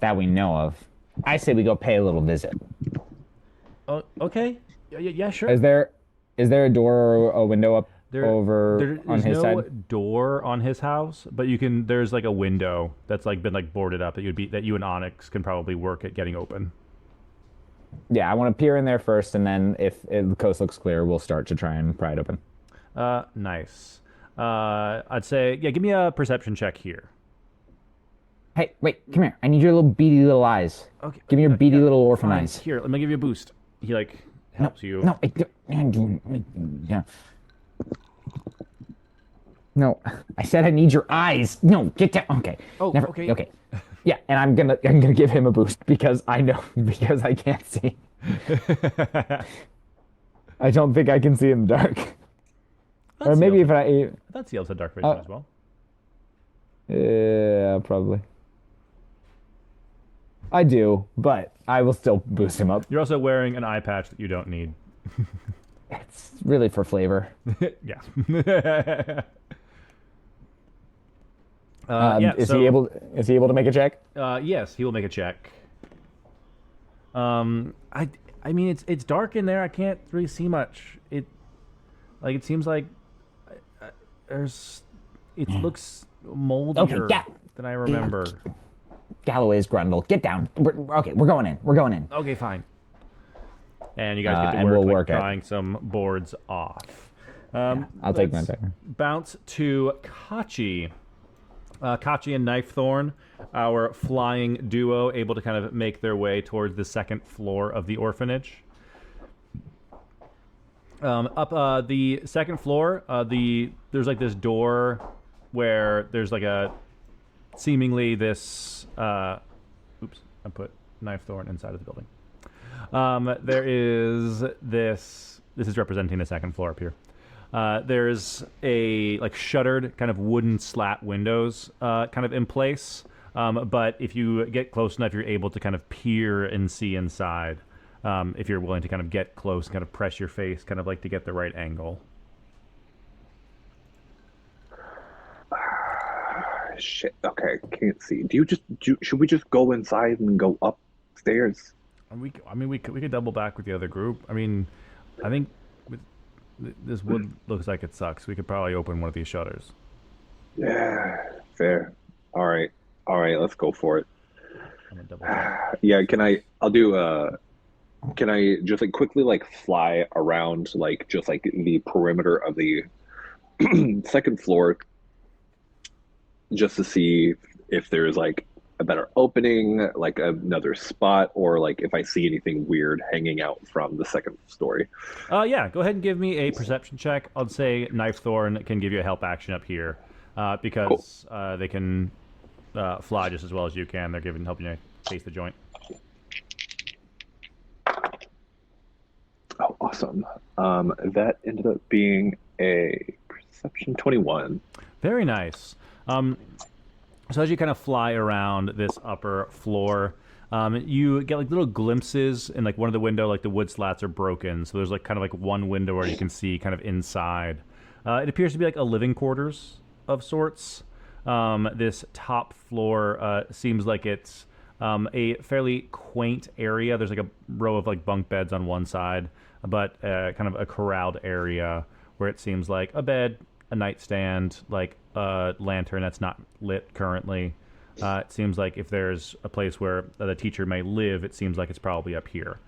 That we know of. I say we go pay a little visit. Oh, okay. Yeah, sure. Is there a door or a window up over on there's his no side? door on his house, but there's a window that's been boarded up that you and Onyx can probably work at getting open. Yeah, I want to peer in there first, and then if the coast looks clear, we'll start to try and pry it open. Nice. I'd say, yeah, give me a perception check here. Hey, wait, come here. I need your little beady little eyes. Okay. Give me your beady yeah, little orphan fine. eyes. Here, let me give you a boost. He like No, helps you. no, yeah. No, I said I need your eyes. No, get down. Okay, Oh, never. okay. Okay, yeah, and I'm gonna give him a boost because I know because I can't see. I don't think I can see in the dark. Or That's the maybe elves. if I. That's the elves had dark vision Uh, as well. yeah, probably. I do, but I will still boost him up. You're also wearing an eye patch that you don't need. It's really for flavor. Yeah. Yeah. Is So he able? Is he able to make a check? yes, he will make a check. I mean it's dark in there. I can't really see much. It seems like there's it looks moldier Okay, than I remember. Galloway's Grundle, get down. Okay, we're going in. We're going in. Okay, fine. And you guys get to and work, we'll like, work it. drawing some boards off. I'll take my Let's turn. bounce to Kachi. Kachi and Knifethorn, our flying duo, able to kind of make their way towards the second floor of the orphanage. Up the second floor, there's like this door where there's like a seemingly this. Oops, I put Knifethorn inside of the building. There is this. This is representing the second floor up here. There's a like shuttered kind of wooden slat windows kind of in place. But if you get close enough, you're able to kind of peer and see inside. If you're willing to kind of get close and kind of press your face, kind of like to get the right angle. Shit. Okay, can't see. Should we just go inside and go upstairs? We could double back with the other group. I mean, I think with this wood looks like it sucks. We could probably open one of these shutters. Yeah, fair. All right, let's go for it. I'm gonna double check. Yeah, can I just like quickly like fly around like just like the perimeter of the second floor just to see if there's like a better opening, like another spot, or like if I see anything weird hanging out from the second story. Yeah, go ahead and give me a perception check. I'd say Knifethorn can give you a help action up here because they can fly just as well as you can. They're helping you chase the joint. Oh, awesome. That ended up being a perception 21. Very nice. So as you kind of fly around this upper floor, you get like little glimpses in like one of the window, like the wood slats are broken. So there's like kind of like one window where you can see kind of inside. It appears to be like a living quarters of sorts. This top floor seems like it's a fairly quaint area. There's like a row of like bunk beds on one side, but kind of a corralled area where it seems like a bed, a nightstand, like a lantern that's not lit currently. It seems like if there's a place where the teacher may live, it seems like it's probably up here.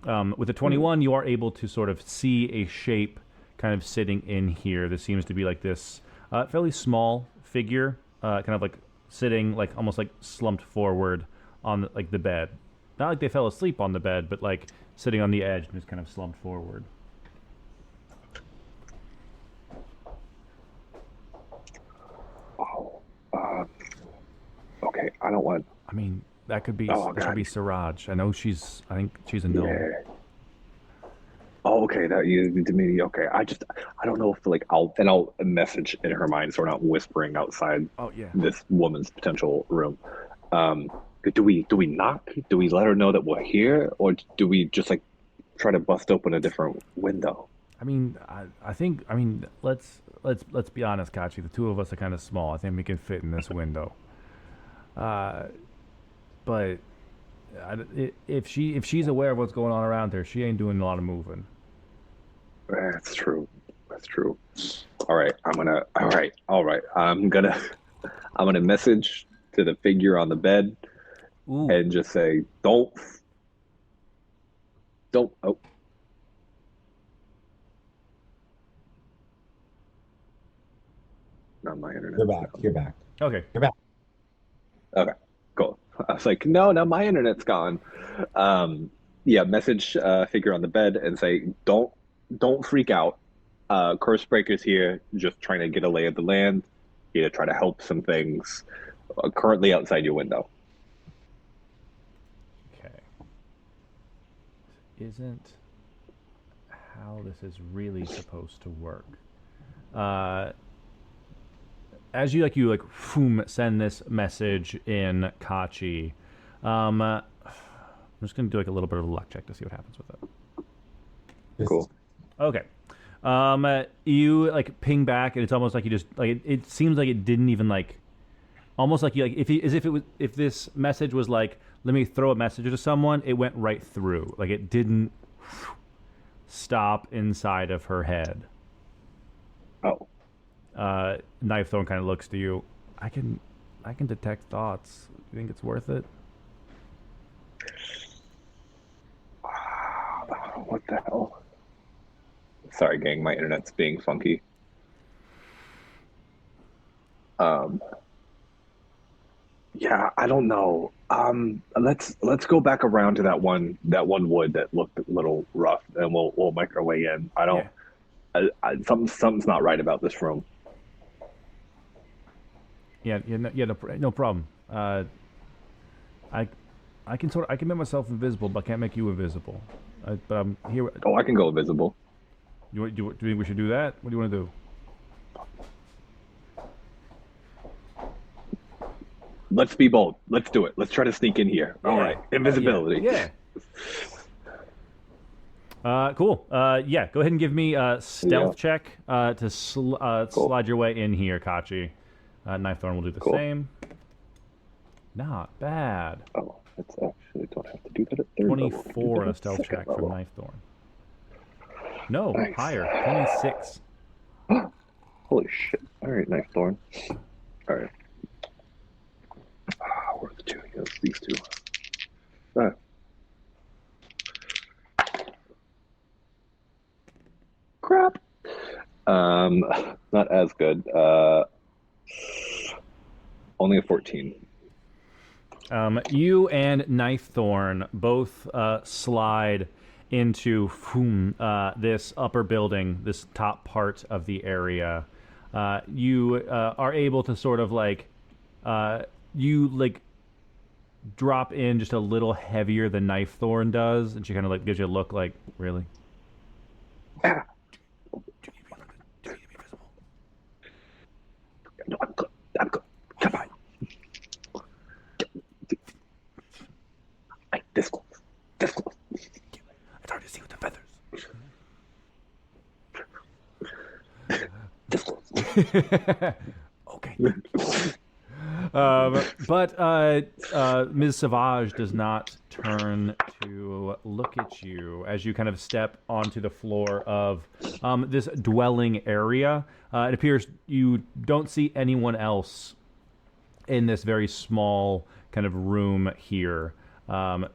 With the 21, you are able to sort of see a shape kind of sitting in here. There seems to be like this fairly small figure, kind of like sitting like almost like slumped forward on like the bed. Not like they fell asleep on the bed, but like sitting on the edge and just kind of slumped forward. Okay, I don't want. I mean, that could be God. should be Siraj. I think she's a gnome. Yeah. Oh, okay. That you to me. Okay, I don't know if like I'll message in her mind so we're not whispering outside. Oh yeah. This woman's potential room. Do we knock? Do we let her know that we're here, or do we just like try to bust open a different window? I mean, I think let's be honest, Kachi. The two of us are kind of small. I think we can fit in this window. But if she's aware of what's going on around her, she ain't doing a lot of moving. That's true. All right, all right. I'm gonna message to the figure on the bed. Ooh. And just say, don't. Oh. Not my internet. You're back. Okay. You're back. Okay, cool. I was like, no, now my internet's gone. Yeah, message figure on the bed and say, don't freak out. Curse Breaker's here, just trying to get a lay of the land, here to try to help some things. Currently outside your window. Okay. Isn't how this is really supposed to work. As you send this message in Kachi, I'm just gonna do like a little bit of a luck check to see what happens with it. Cool. Okay. You like ping back, and it's almost like you just like it seems like it didn't even like, almost like you like if this message was like, let me throw a message to someone, it went right through. Like it didn't stop inside of her head. Oh. Knife Thorn kind of looks to you. I can detect thoughts. You think it's worth it? What the hell? Sorry, gang. My internet's being funky. Yeah, I don't know. Let's go back around to that one wood that looked a little rough, and we'll make our way in. I don't. Yeah. Something's not right about this room. Yeah, no problem. I can make myself invisible, but I can't make you invisible. But I'm here. Oh, I can go invisible. Do you think we should do that? What do you want to do? Let's be bold. Let's do it. Let's try to sneak in here. Yeah. All right, invisibility. Yeah. Cool. Yeah, go ahead and give me a stealth check to slide your way in here, Kachi. Knife Thorn will do the same. Not bad. Oh, that's actually don't have to do that at third 24 on a stealth check from Knife Thorn. No, nice. Higher. 26. Holy shit. All right, Knife Thorn. All right. Where are the two? Yes, these two. Crap. Not as good. Only a 14. You and Knife Thorn both slide into this upper building, this top part of the area. You are able to sort of drop in just a little heavier than Knife Thorn does, and she kind of like gives you a look like, really? Ah. Do you need to be visible? No, I'm good. I'm good. Come on. This close. This close. It's hard to see with the feathers. This close. Okay. But Ms. Savage does not turn to look at you as you kind of step onto the floor of this dwelling area. It appears you don't see anyone else in this very small kind of room here.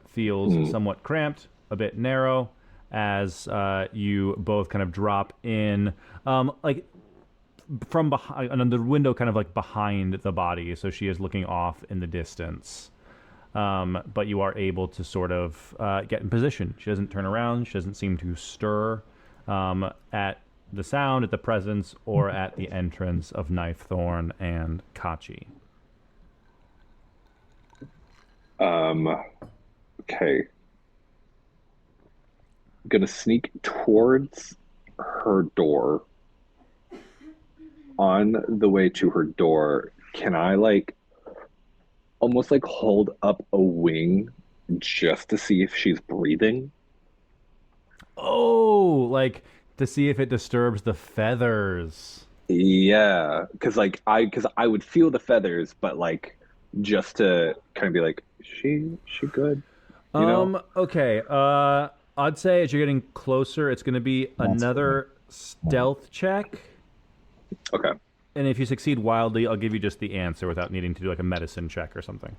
Feels somewhat cramped, a bit narrow, as you both kind of drop in, from behind, and the window kind of like behind the body, so she is looking off in the distance. But you are able to sort of get in position. She doesn't turn around. She doesn't seem to stir at the sound, at the presence, or at the entrance of Knife Thorn and Kachi. Okay. I'm gonna sneak towards her door. On the way to her door, can I almost hold up a wing just to see if she's breathing? Oh, like to see if it disturbs the feathers. Yeah, because I would feel the feathers, but just to kind of be like, is she good? You know? Okay. I'd say as you're getting closer, it's going to be another stealth check. Okay. And if you succeed wildly, I'll give you just the answer without needing to do like a medicine check or something.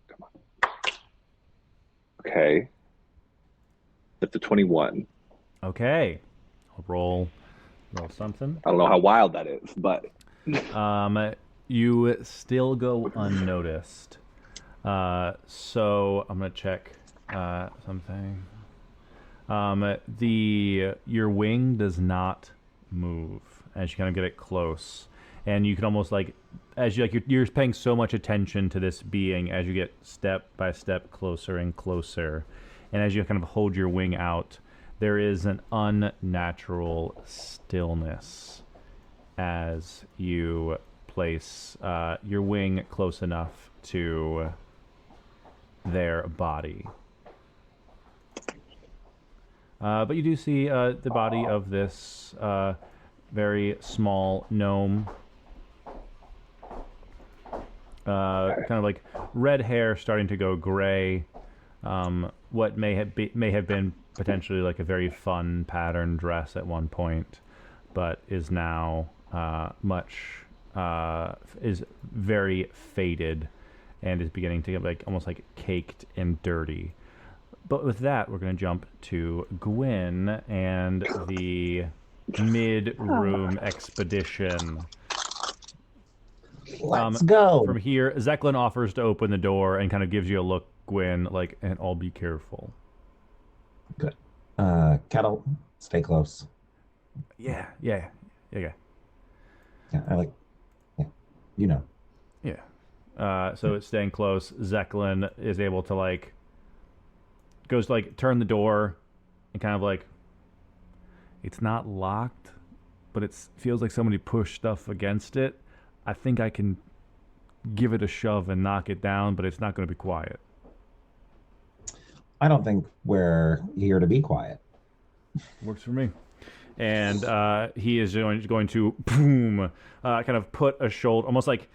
Come on. Okay. That's a 21. Okay. I'll roll something. I don't know how wild that is, but You still go unnoticed. So I'm gonna check something. Your wing does not move as you kind of get it close, and you can almost like as you you're paying so much attention to this being as you get step by step closer and closer, and as you kind of hold your wing out, there is an unnatural stillness as you place your wing close enough to their body. But you do see the body of this very small gnome. Kind of like red hair starting to go gray. What may have been potentially like a very fun pattern dress at one point, but is now is very faded and is beginning to get like almost like caked and dirty. But with that, we're going to jump to Gwyn and the mid-room expedition. Let's go. From here, Zeklin offers to open the door and kind of gives you a look, Gwyn, like, and I'll be careful. Good. Kettle, stay close. Yeah. Yeah, I like, yeah, you know. Yeah. So it's staying close. Zeklin is able to, like, goes to, like, turn the door and kind of, like, it's not locked, but it feels like somebody pushed stuff against it. I think I can give it a shove and knock it down, but it's not going to be quiet. I don't think we're here to be quiet. Works for me. And he is going to boom, kind of put a shoulder, almost like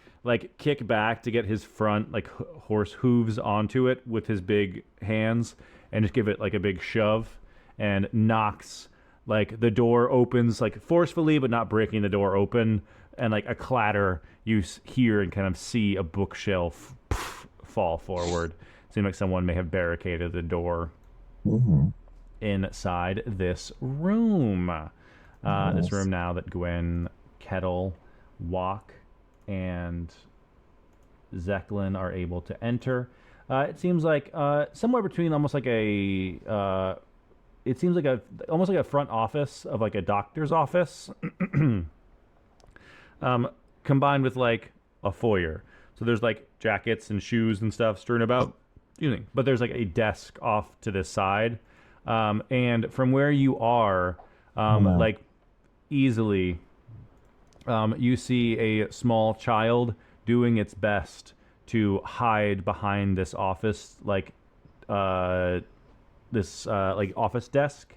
kick back to get his front like horse hooves onto it with his big hands, and just give it like a big shove, and knocks like the door opens like forcefully, but not breaking the door open, and like a clatter you hear and kind of see a bookshelf fall forward. Seems like someone may have barricaded the door. Mm-hmm. Inside this room. Yes. This room now that Gwyn, Kettle, Walk, and Zeklin are able to enter. It seems like somewhere between almost like a... it seems like almost like a front office of like a doctor's office. Combined with like a foyer. So there's like jackets and shoes and stuff strewn about. But there's like a desk off to this side. And from where you are, like easily, you see a small child doing its best to hide behind this office, like like office desk.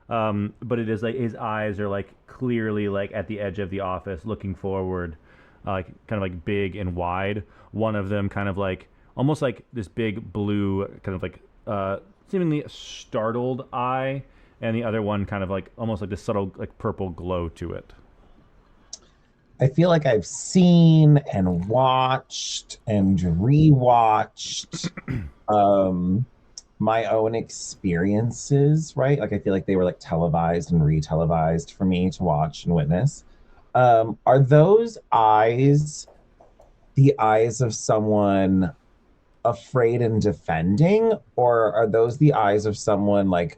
But it is like his eyes are like clearly like at the edge of the office, looking forward, like kind of like big and wide. One of them kind of like almost like this big blue kind of like seemingly startled eye, and the other one kind of like almost like this subtle like purple glow to it. I feel like I've seen and watched and rewatched my own experiences, right? Like I feel like they were like televised and re-televised for me to watch and witness. Are those eyes the eyes of someone afraid and defending, or are those the eyes of someone like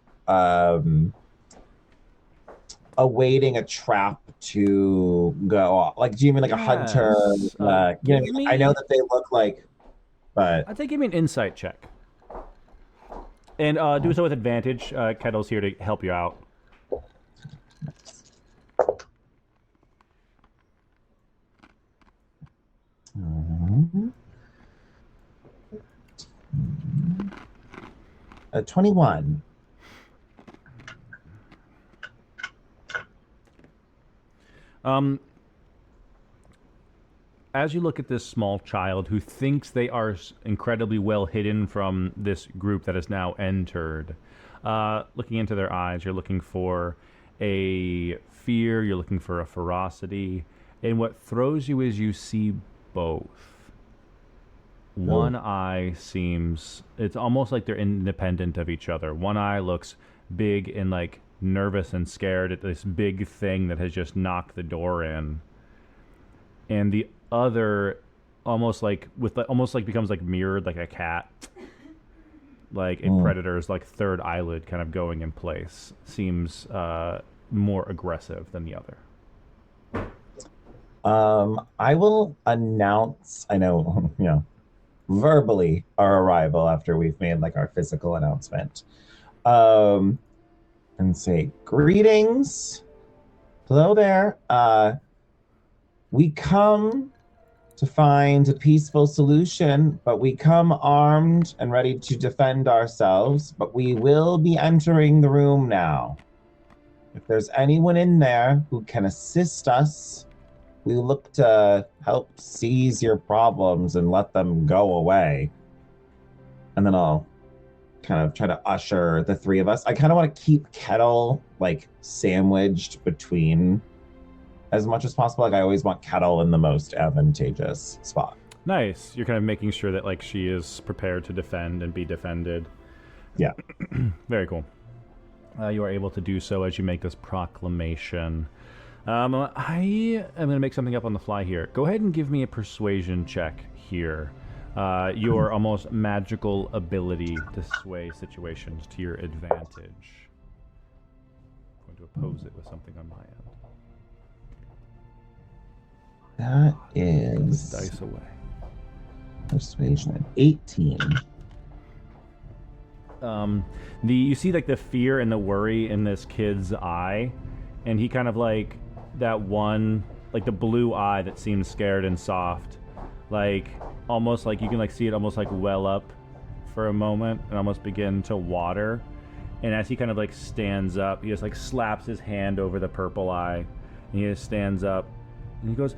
awaiting a trap to go off? Like, do you mean like a hunter? You know what I mean? I know that they look like, but I think give me an insight check, and do so with advantage. Kettle's here to help you out. Mm-hmm. 21. As you look at this small child who thinks they are incredibly well hidden from this group that has now entered, looking into their eyes, you're looking for a fear, you're looking for a ferocity, and what throws you is you see both. One eye seems, it's almost like they're independent of each other. One eye looks big and like nervous and scared at this big thing that has just knocked the door in. And the other, almost like becomes like mirrored like a cat, like a predator's like third eyelid kind of going in place, seems more aggressive than the other. I will announce, I know, verbally our arrival after we've made like our physical announcement. And say, greetings. Hello there. We come to find a peaceful solution, but we come armed and ready to defend ourselves, but we will be entering the room now. If there's anyone in there who can assist us, we look to help seize your problems and let them go away. And then I'll kind of try to usher the three of us. I kind of want to keep Kettle like sandwiched between as much as possible. Like I always want Kettle in the most advantageous spot. Nice. You're kind of making sure that like she is prepared to defend and be defended. Yeah. Very cool. You are able to do so as you make this proclamation. I am going to make something up on the fly here. Go ahead and give me a persuasion check here. Your almost magical ability to sway situations to your advantage. I'm going to oppose it with something on my end. That is Dice away. persuasion 18. You see like the fear and the worry in this kid's eye, and he kind of like that one, like the blue eye that seems scared and soft, like almost like you can like see it almost like well up for a moment and almost begin to water. And as he kind of like stands up, he just like slaps his hand over the purple eye, and he just stands up and he goes,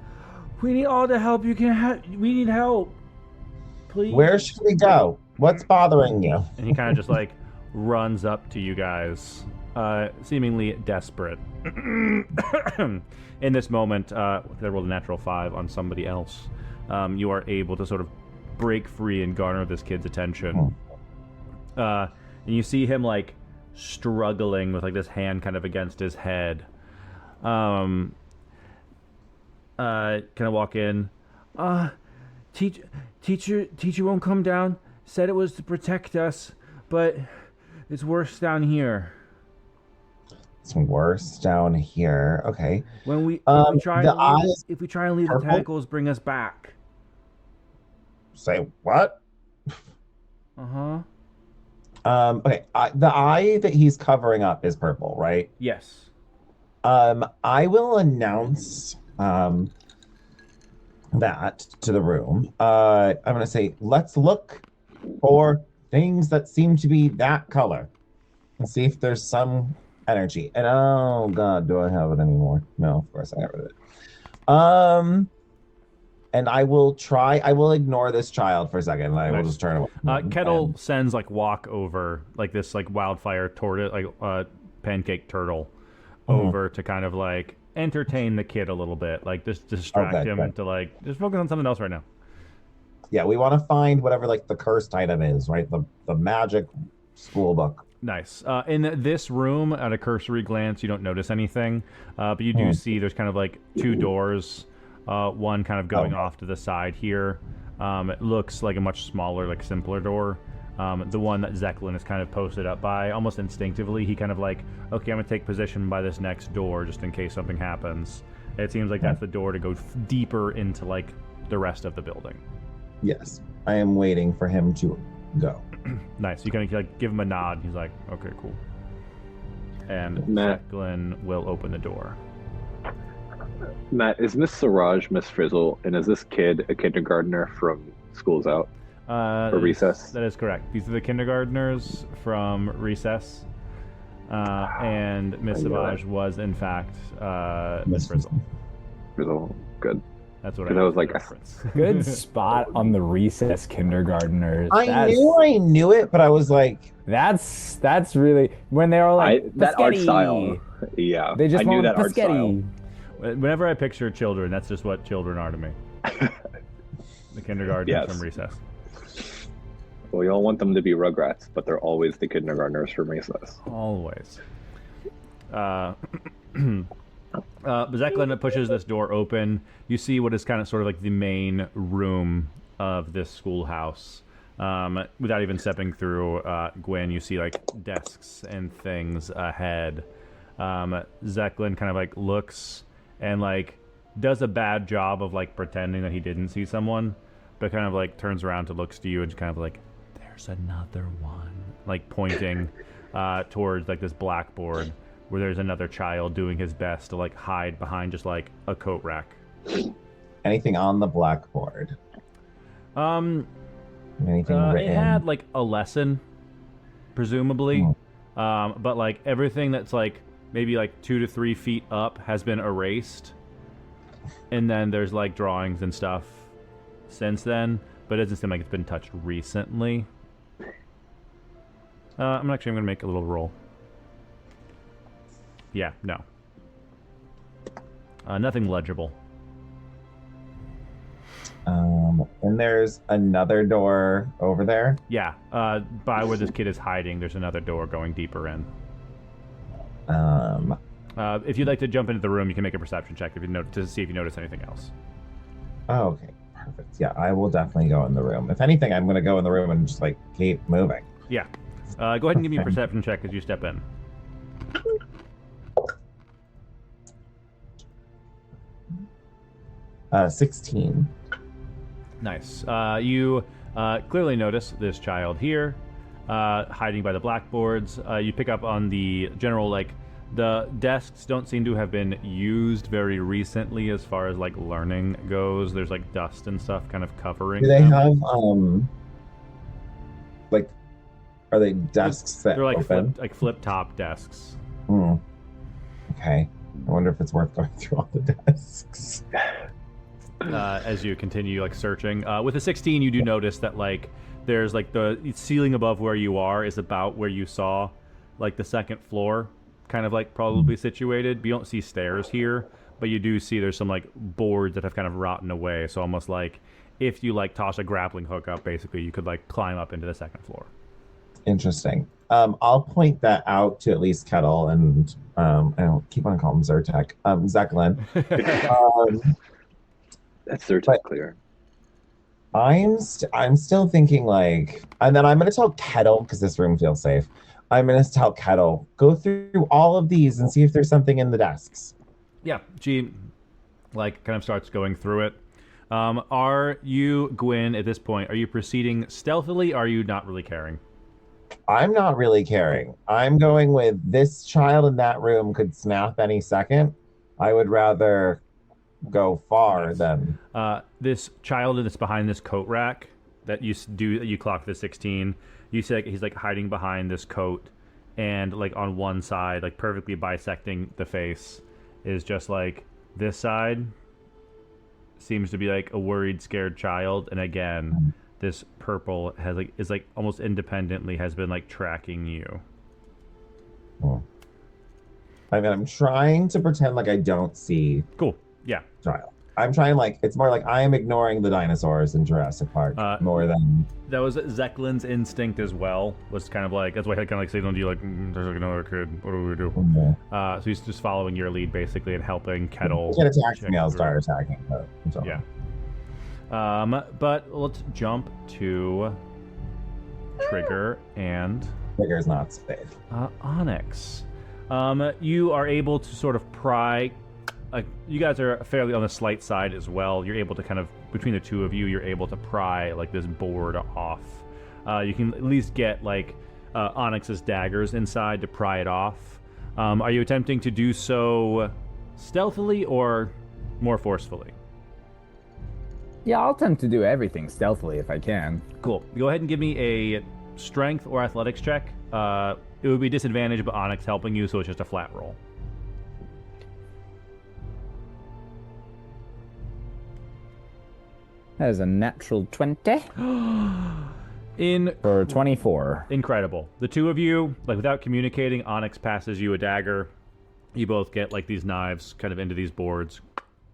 "We need all the help you can have. We need help, please." Where should we go? What's bothering you? And he kind of just like runs up to you guys, seemingly desperate. In this moment, I rolled a natural 5 on somebody else. You are able to sort of break free and garner this kid's attention. And you see him like struggling with like this hand kind of against his head. Kind of walk in. Teacher won't come down. Said it was to protect us, but it's worse down here. It's worse down here. Okay. When we eyes if we try and leave, the purple? tentacles bring us back. Say what? Uh-huh. Okay. The eye that he's covering up is purple, right? Yes. I will announce that to the room. I'm gonna say, let's look for things that seem to be that color and see if there's some energy. And oh god, do I have it anymore? No, of course I got rid of it. And I will ignore this child for a second, and I will just turn away. Kettle sends like walk over like this like wildfire tortoise, like pancake turtle over to kind of like entertain the kid a little bit, like just distract him to like just focus on something else right now. Yeah, we want to find whatever like the cursed item is, right? The magic school book. Nice. In this room, at a cursory glance, you don't notice anything, but you do see there's kind of like 2 doors, one kind of going off to the side here. It looks like a much smaller, like simpler door. The one that Zeklin is kind of posted up by, almost instinctively, he kind of like, okay, I'm going to take position by this next door just in case something happens. It seems like that's the door to go deeper into like the rest of the building. Yes, I am waiting for him to go. Nice. You kind of like give him a nod. He's like, okay, cool. And Matt. Zeklin will open the door. Matt, is Miss Siraj Miss Frizzle, and is this kid a kindergartner from School's Out or Recess? That is correct. These are the kindergartners from Recess. And Miss Savage was, in fact, Miss Frizzle. Frizzle, good. That's what I was like. Good spot on the Recess kindergartners. I knew it, but I was like, that's really when they were like that art Paschetti. style. Yeah, They just I knew want that art style. Paschetti. Whenever I picture children, that's just what children are to me. The kindergartners from Recess. Well, you all want them to be Rugrats, but they're always the kindergartners from Recess. Always. Zeklin pushes this door open. You see what is kind of sort of like the main room of this schoolhouse. Without even stepping through Gwen, you see like desks and things ahead. Zeklin kind of like looks and like does a bad job of like pretending that he didn't see someone, but kind of like turns around to looks to you and just kind of like, there's another one, like pointing towards like this blackboard where there's another child doing his best to like hide behind just like a coat rack. Anything on the blackboard? Anything written? It had like a lesson, presumably, but like everything that's like maybe like 2 to 3 feet up has been erased, and then there's like drawings and stuff since then, but it doesn't seem like it's been touched recently. I'm gonna make a little roll. Yeah, no. Nothing legible. And there's another door over there. Yeah, by where this kid is hiding, there's another door going deeper in. If you'd like to jump into the room, you can make a perception check to see if you notice anything else. Oh, okay, perfect. Yeah, I will definitely go in the room. If anything, I'm going to go in the room and just like keep moving. Yeah. Go ahead and give me a perception check as you step in. 16. Nice. You clearly notice this child here, hiding by the blackboards. You pick up on the general, like, the desks don't seem to have been used very recently as far as, like, learning goes. There's, like, dust and stuff kind of covering Do they them. have, like, are they desks that They're, like, open? flip top desks. Okay. I wonder if it's worth going through all the desks. As you continue like searching. With a 16, you do notice that like there's like the ceiling above where you are is about where you saw like the second floor kind of like probably situated. You don't see stairs here, but you do see there's some like boards that have kind of rotten away. So almost like if you like toss a grappling hook up, basically you could like climb up into the second floor. Interesting. I'll point that out to at least Kettle and I keep on calling him Zyrtec. Zeklin. That's certainly clear. I'm still thinking like, and then I'm gonna tell Kettle because this room feels safe. I'm gonna tell Kettle go through all of these and see if there's something in the desks. Yeah, she like kind of starts going through it. Are you, Gwen, at this point? Are you proceeding stealthily? Or are you not really caring? I'm not really caring. I'm going with this child in that room could snap any second. I would rather go far than this child that's behind this coat rack that you clocked the 16. You see like, he's like hiding behind this coat, and like on one side, like perfectly bisecting the face, is just like this side seems to be like a worried, scared child, and again, this purple is like almost independently has been like tracking you. I mean, I'm trying to pretend like I don't see. Cool. Yeah. Child. I'm trying like it's more like I am ignoring the dinosaurs in Jurassic Park more than that was Zeklin's instinct as well. Was kind of like that's why I kind of like signaled you like there's like another kid. What do we do? So he's just following your lead basically and helping Kettle. If it attacks me, I'll start attacking. Yeah. But let's jump to Trigger and Trigger's not safe. Onyx. You are able to sort of pry. You guys are fairly on the slight side as well. You're able to kind of, between the two of you, you're able to pry like this board off. You can at least get like Onyx's daggers inside to pry it off. Are you attempting to do so stealthily or more forcefully? Yeah, I'll attempt to do everything stealthily if I can. Cool. Go ahead and give me a strength or athletics check. It would be disadvantage, but Onyx helping you, so it's just a flat roll. That is a natural 20. For 24. Incredible. The two of you, like without communicating, Onyx passes you a dagger. You both get like these knives kind of into these boards,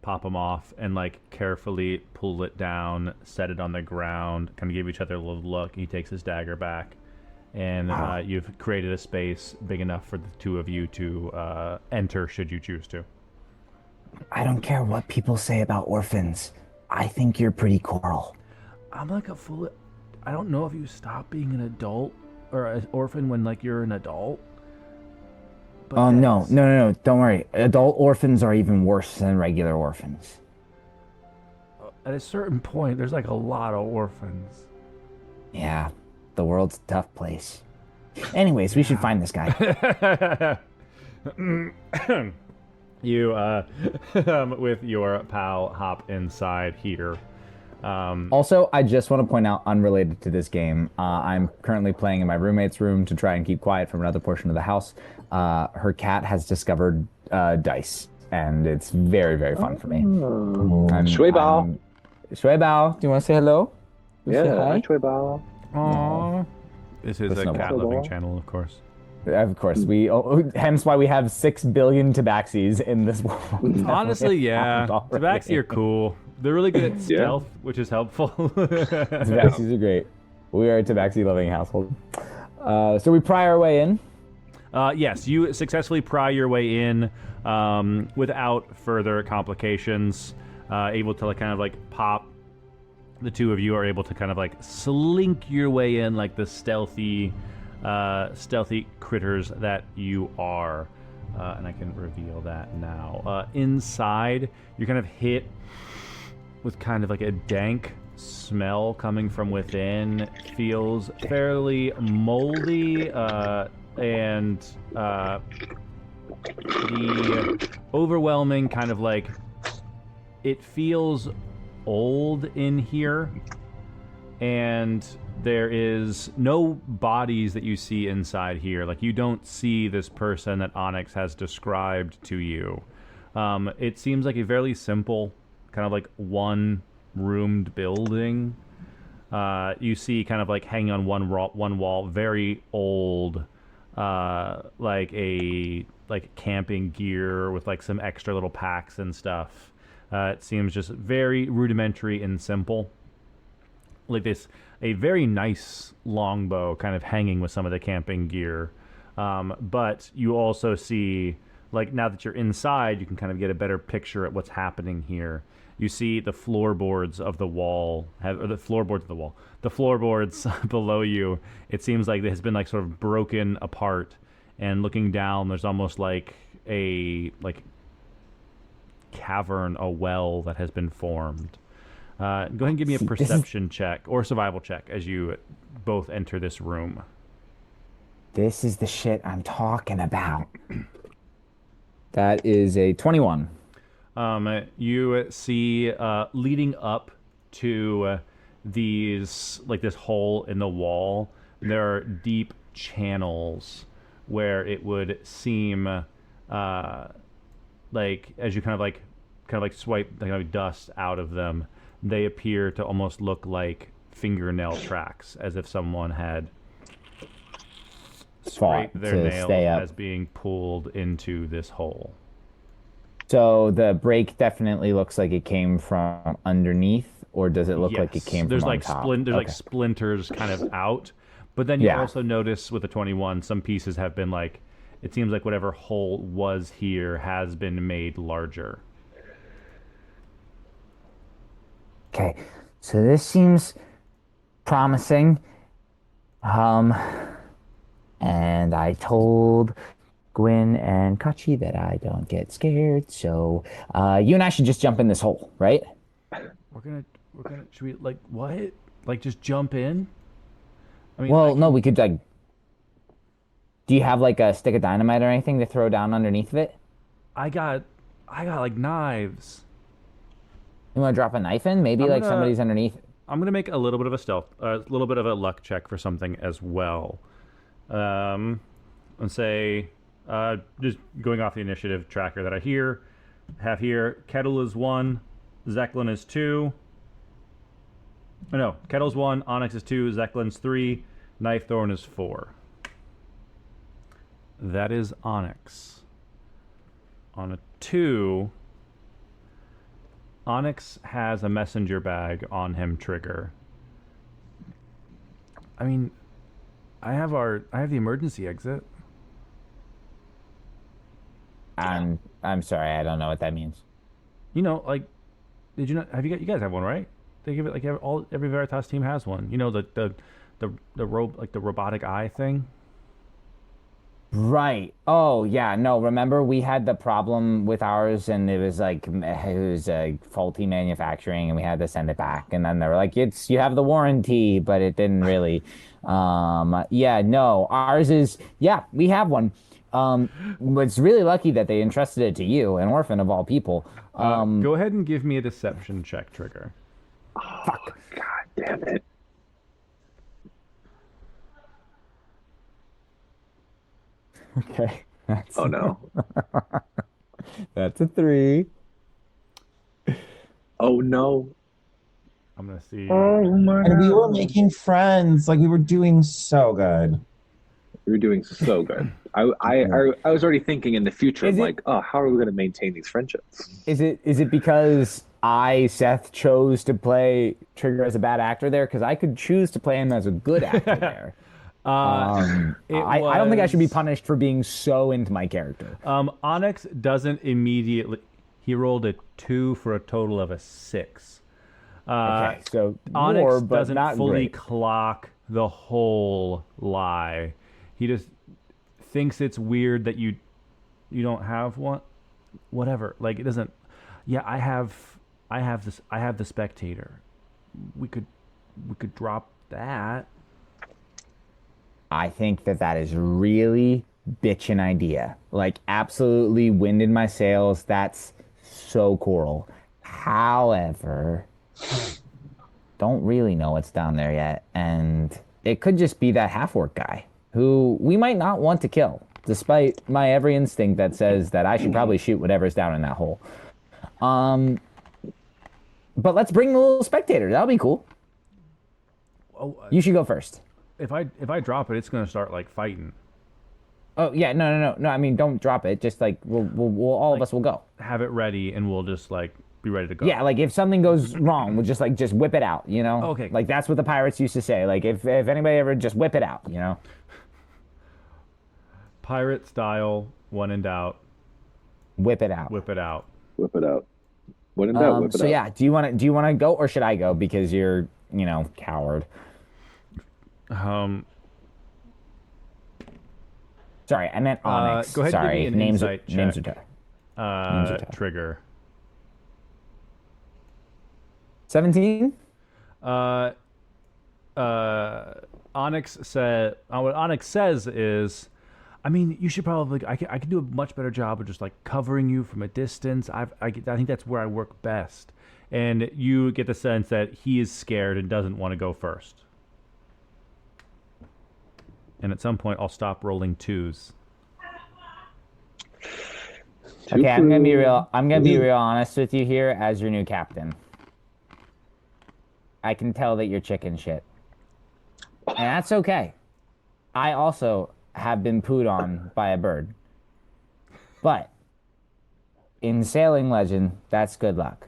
pop them off, and like carefully pull it down, set it on the ground, kind of give each other a little look. He takes his dagger back, and you've created a space big enough for the two of you to enter should you choose to. I don't care what people say about orphans. I think you're pretty coral. I'm like a full. I don't know if you stop being an adult or an orphan when like you're an adult. But Oh, no. Don't worry. Adult orphans are even worse than regular orphans. At a certain point, there's like a lot of orphans. Yeah, the world's a tough place. Anyways, we should find this guy. You, with your pal, hop inside here. Also, I just want to point out, unrelated to this game, I'm currently playing in my roommate's room to try and keep quiet from another portion of the house. Her cat has discovered dice, and it's very, very fun for me. Shui Bao. Shui Bao, do you want to say hello? Yeah, Say hi? hi, Shui Bao. Aww. This is That's a not cat-loving channel, of course. Of course, hence why we have 6 billion tabaxis in this world. Honestly, yeah. Tabaxi are cool. They're really good at stealth, which is helpful. Tabaxis are great. We are a tabaxi-loving household. So we pry our way in. Yes, you successfully pry your way in without further complications. Able to kind of like pop. The two of you are able to kind of like slink your way in like the stealthy critters that you are. And I can reveal that now. Inside, you're kind of hit with kind of like a dank smell coming from within. Feels fairly moldy, and the overwhelming kind of like, it feels old in here, and there is no bodies that you see inside here. Like, you don't see this person that Onyx has described to you. It seems like a fairly simple, kind of like one-roomed building. You see kind of like hanging on one wall, very old, like camping gear with like some extra little packs and stuff. It seems just very rudimentary and simple. Like a very nice longbow kind of hanging with some of the camping gear. But you also see, like, now that you're inside, you can kind of get a better picture at what's happening here. You see the floorboards of the wall, the floorboards below you. It seems like it has been like sort of broken apart, and looking down, there's almost like a cavern, a well that has been formed. Go ahead and give me a perception check or survival check as you both enter this room. This is the shit I'm talking about. That is a 21. You see, leading up to these, like this hole in the wall, there are deep channels where it would seem like as you kind of like swipe dust out of them, they appear to almost look like fingernail tracks, as if someone had scraped their nails as being pulled into this hole. So the break definitely looks like it came from underneath, or does it look like it came from on top? There's like splinters kind of out, but then you also notice with the 21, some pieces have been like, it seems like whatever hole was here has been made larger. Okay, so this seems promising. And I told Gwyn and Kachi that I don't get scared, so you and I should just jump in this hole, right? We're gonna, should we, like, what? Like, just jump in? I mean, well, no, we could, like, do you have, like, a stick of dynamite or anything to throw down underneath of it? I got, like, knives. You want to drop a knife in? Maybe, like, somebody's underneath. I'm gonna make a little bit of a little bit of a luck check for something as well. And say, just going off the initiative tracker that I have here, Kettle is 1, Zeklin is 2. Oh, no, Kettle's 1, Onyx is 2, Zeklin's 3, Knife Thorn is 4. That is Onyx. On a 2, Onyx has a messenger bag on him trigger. I mean, I have the emergency exit. I'm sorry, I don't know what that means. You know, like, did you not have you guys have one, right? They give it like every Veritas team has one. You know, the robotic eye thing. Right. Oh, yeah. No, remember we had the problem with ours and it was like faulty manufacturing and we had to send it back and then they were like you have the warranty, but it didn't really. Yeah, no. Ours is yeah, we have one. It's really lucky that they entrusted it to you, an orphan of all people. Go ahead and give me a deception check, Trigger. Oh, God damn it. Okay. Oh no. That's a 3. Oh no. I'm gonna see. Oh my And we were God. making friends. Like we were doing so good. We were doing so good. I was already thinking in the future, Is it- like, oh, how are we going to maintain these friendships? Is it because Seth, chose to play Trigger as a bad actor there? Because I could choose to play him as a good actor there. I don't think I should be punished for being so into my character. Onyx doesn't immediately. He rolled a 2 for a total of a 6. Okay, so Onyx more, but doesn't not fully great. clock the whole lie. He just thinks it's weird that you don't have one. Whatever. Like it doesn't. Yeah, I have the spectator. We could drop that. I think that is really bitchin' idea. Like absolutely wind in my sails. That's so cool. However, don't really know what's down there yet, and it could just be that half-orc guy who we might not want to kill, despite my every instinct that says that I should probably shoot whatever's down in that hole. But let's bring the little spectator. That'll be cool. Oh, You should go first. if I drop it, it's gonna start like fighting. Oh yeah, no. I mean, don't drop it. Just like we'll all of us will go. Have it ready, and we'll just like be ready to go. Yeah, like if something goes wrong, we'll just whip it out. You know. Okay. Like that's what the pirates used to say. Like if anybody ever just whip it out. You know. Pirate style. When in doubt, Whip it out. whip it out. Whip it out. When in doubt, whip it So out. yeah, do you want to go or should I go because you're coward? Sorry, I meant Onyx. Go ahead and give Sorry, me an names insight names are check. tough. Trigger. 17. Onyx said. What Onyx says is, I mean, you should probably. I can do a much better job of just like covering you from a distance. I think that's where I work best. And you get the sense that he is scared and doesn't want to go first. And at some point, I'll stop rolling 2s. Okay, I'm gonna be real. I'm gonna be real honest with you here as your new captain. I can tell that you're chicken shit, and that's okay. I also have been pooed on by a bird, but in sailing legend, that's good luck.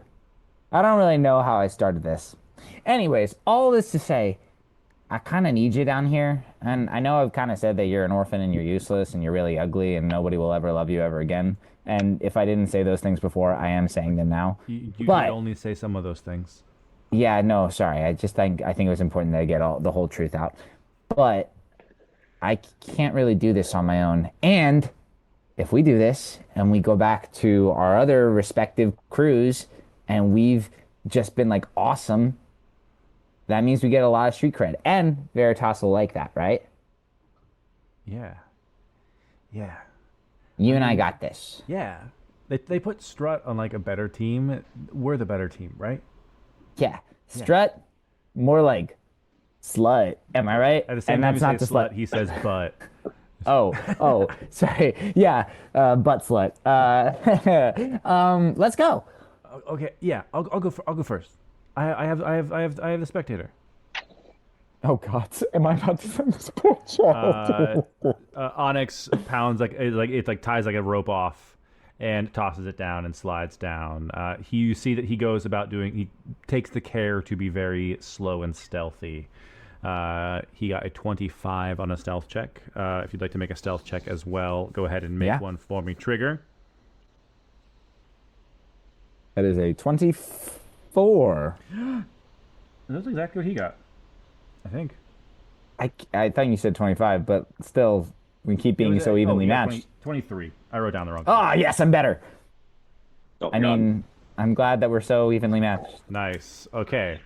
I don't really know how I started this. Anyways, all this to say, I kind of need you down here, and I know I've kind of said that you're an orphan and you're useless and you're really ugly and nobody will ever love you ever again. And if I didn't say those things before, I am saying them now. You But- can only say some of those things. Yeah, no, sorry. I think it was important that I get the whole truth out. But I can't really do this on my own. And if we do this and we go back to our other respective crews and we've just been like awesome, that means we get a lot of street cred. And Veritas will like that, right? Yeah. Yeah. You and I got this. Yeah. They put Strut on like a better team. We're the better team, right? Yeah. Strut, more like slut. Am I right? At the same And time, that's you not say the slut. He says butt. Oh, sorry. Yeah, butt slut. Let's go. Okay, yeah, I'll go first. I have the spectator. Oh God, am I about to send this poor child? Onyx pounds like ties like a rope off and tosses it down and slides down. You see that he goes about he takes the care to be very slow and stealthy. He got a 25 on a stealth check. If you'd like to make a stealth check as well, go ahead and make one for me. Trigger. That is a 24. That's exactly what he got, I think. I thought you said 25, but still, we keep It being was so evenly you got matched. 23. I wrote down the wrong thing. Ah, yes, I'm better. Oh, I God. mean, I'm glad that we're so evenly matched. Nice. Okay.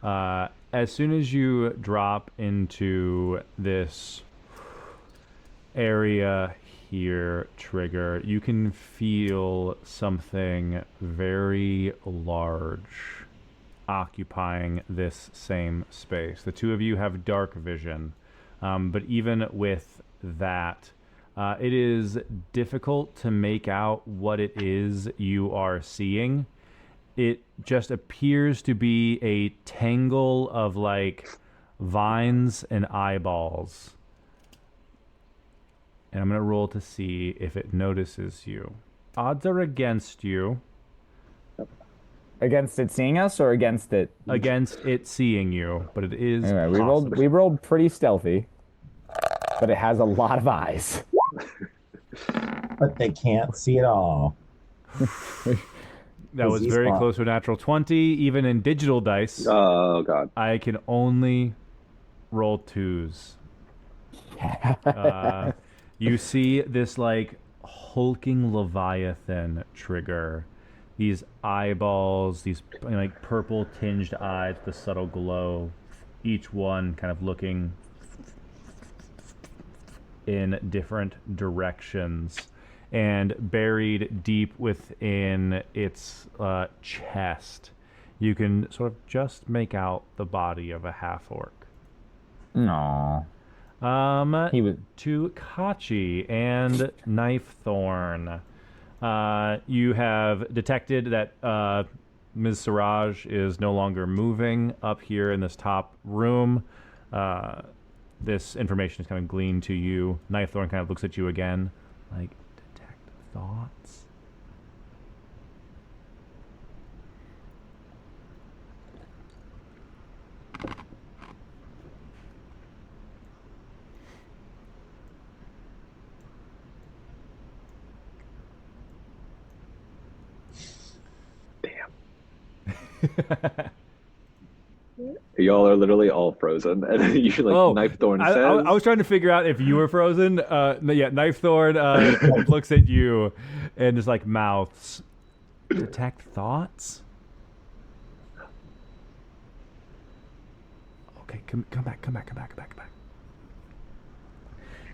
As soon as you drop into this area here, Trigger, you can feel something very large occupying this same space. The two of you have dark vision, but even with that, it is difficult to make out what it is you are seeing. It just appears to be a tangle of like vines and eyeballs. And I'm going to roll to see if it notices you. Odds are against you. Against it seeing us or against it? Against it seeing you, but it is Anyway, possible. we rolled pretty stealthy, but it has a lot of eyes. But they can't see it all. That was He's very smart. close to a natural 20. Even in digital dice, Oh, God. I can only roll twos. You see this like hulking leviathan, Trigger. These eyeballs, these like purple tinged eyes with a subtle glow. Each one kind of looking in different directions. And buried deep within its chest, you can sort of just make out the body of a half-orc. No. He was To Kachi and Knifethorn. You have detected that Ms. Siraj is no longer moving up here in this top room. This information is kind of gleaned to you. Knifethorn kind of looks at you again, like, detect thoughts. Y'all are literally all frozen. And you Knife Thorn says. I was trying to figure out if you were frozen. Yeah, Knifethorn looks at you and just like mouths. Detect thoughts? Okay, come back.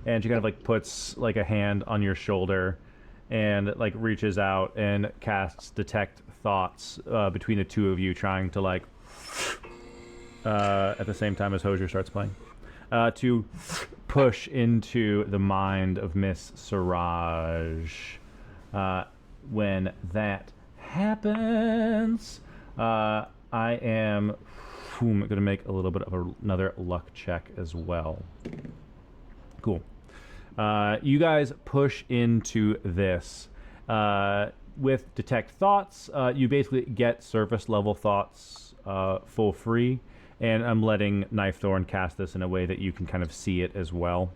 And she kind of like puts like a hand on your shoulder and like reaches out and casts detect thoughts between the two of you, trying to like at the same time as Hosier starts playing to push into the mind of Miss Siraj. When that happens, I am going to make a little bit of another luck check as well. Cool. You guys push into this. With Detect Thoughts, you basically get surface level thoughts for free, and I'm letting Knifethorn cast this in a way that you can kind of see it as well.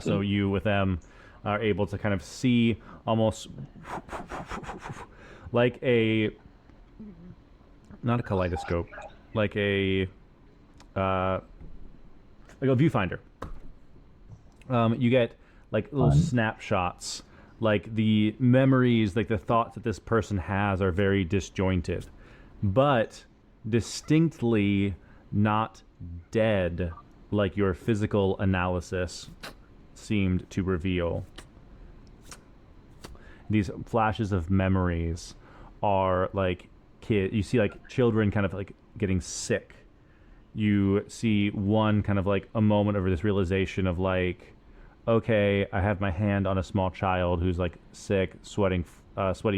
So you, with them, are able to kind of see almost like a, not a kaleidoscope, like a viewfinder. You get like little snapshots, like the memories, like the thoughts that this person has are very disjointed, but distinctly not dead, like your physical analysis seemed to reveal. These flashes of memories are like you see like children kind of like getting sick. You see one kind of like a moment of this realization of like, okay, I have my hand on a small child who's like sick, sweaty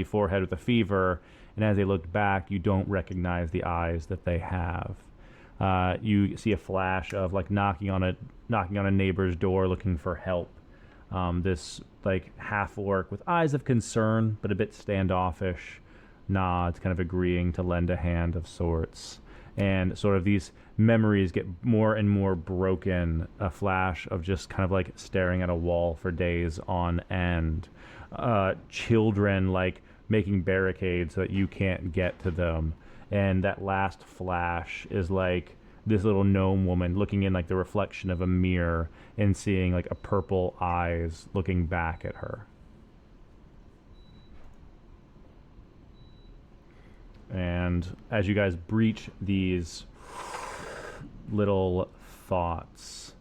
forehead with a fever, and as they look back, you don't recognize the eyes that they have. You see a flash of like knocking on a neighbor's door looking for help. This like half orc with eyes of concern, but a bit standoffish, nods, kind of agreeing to lend a hand of sorts. And sort of these memories get more and more broken. A flash of just kind of like staring at a wall for days on end. Children like making barricades so that you can't get to them. And that last flash is like this little gnome woman looking in like the reflection of a mirror and seeing like a purple eyes looking back at her. And as you guys breach these little thoughts,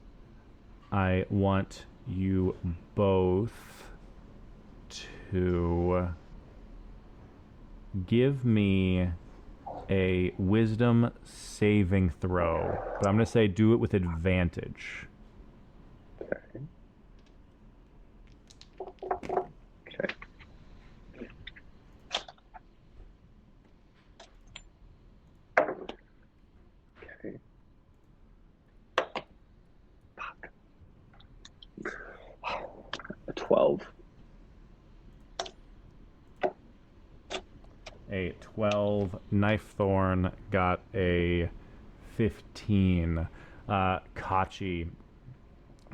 I want you both to give me a wisdom saving throw, but I'm going to say do it with advantage. Okay. Okay. Okay. Fuck. A 12. A 12. Knifethorn got a 15. Kachi,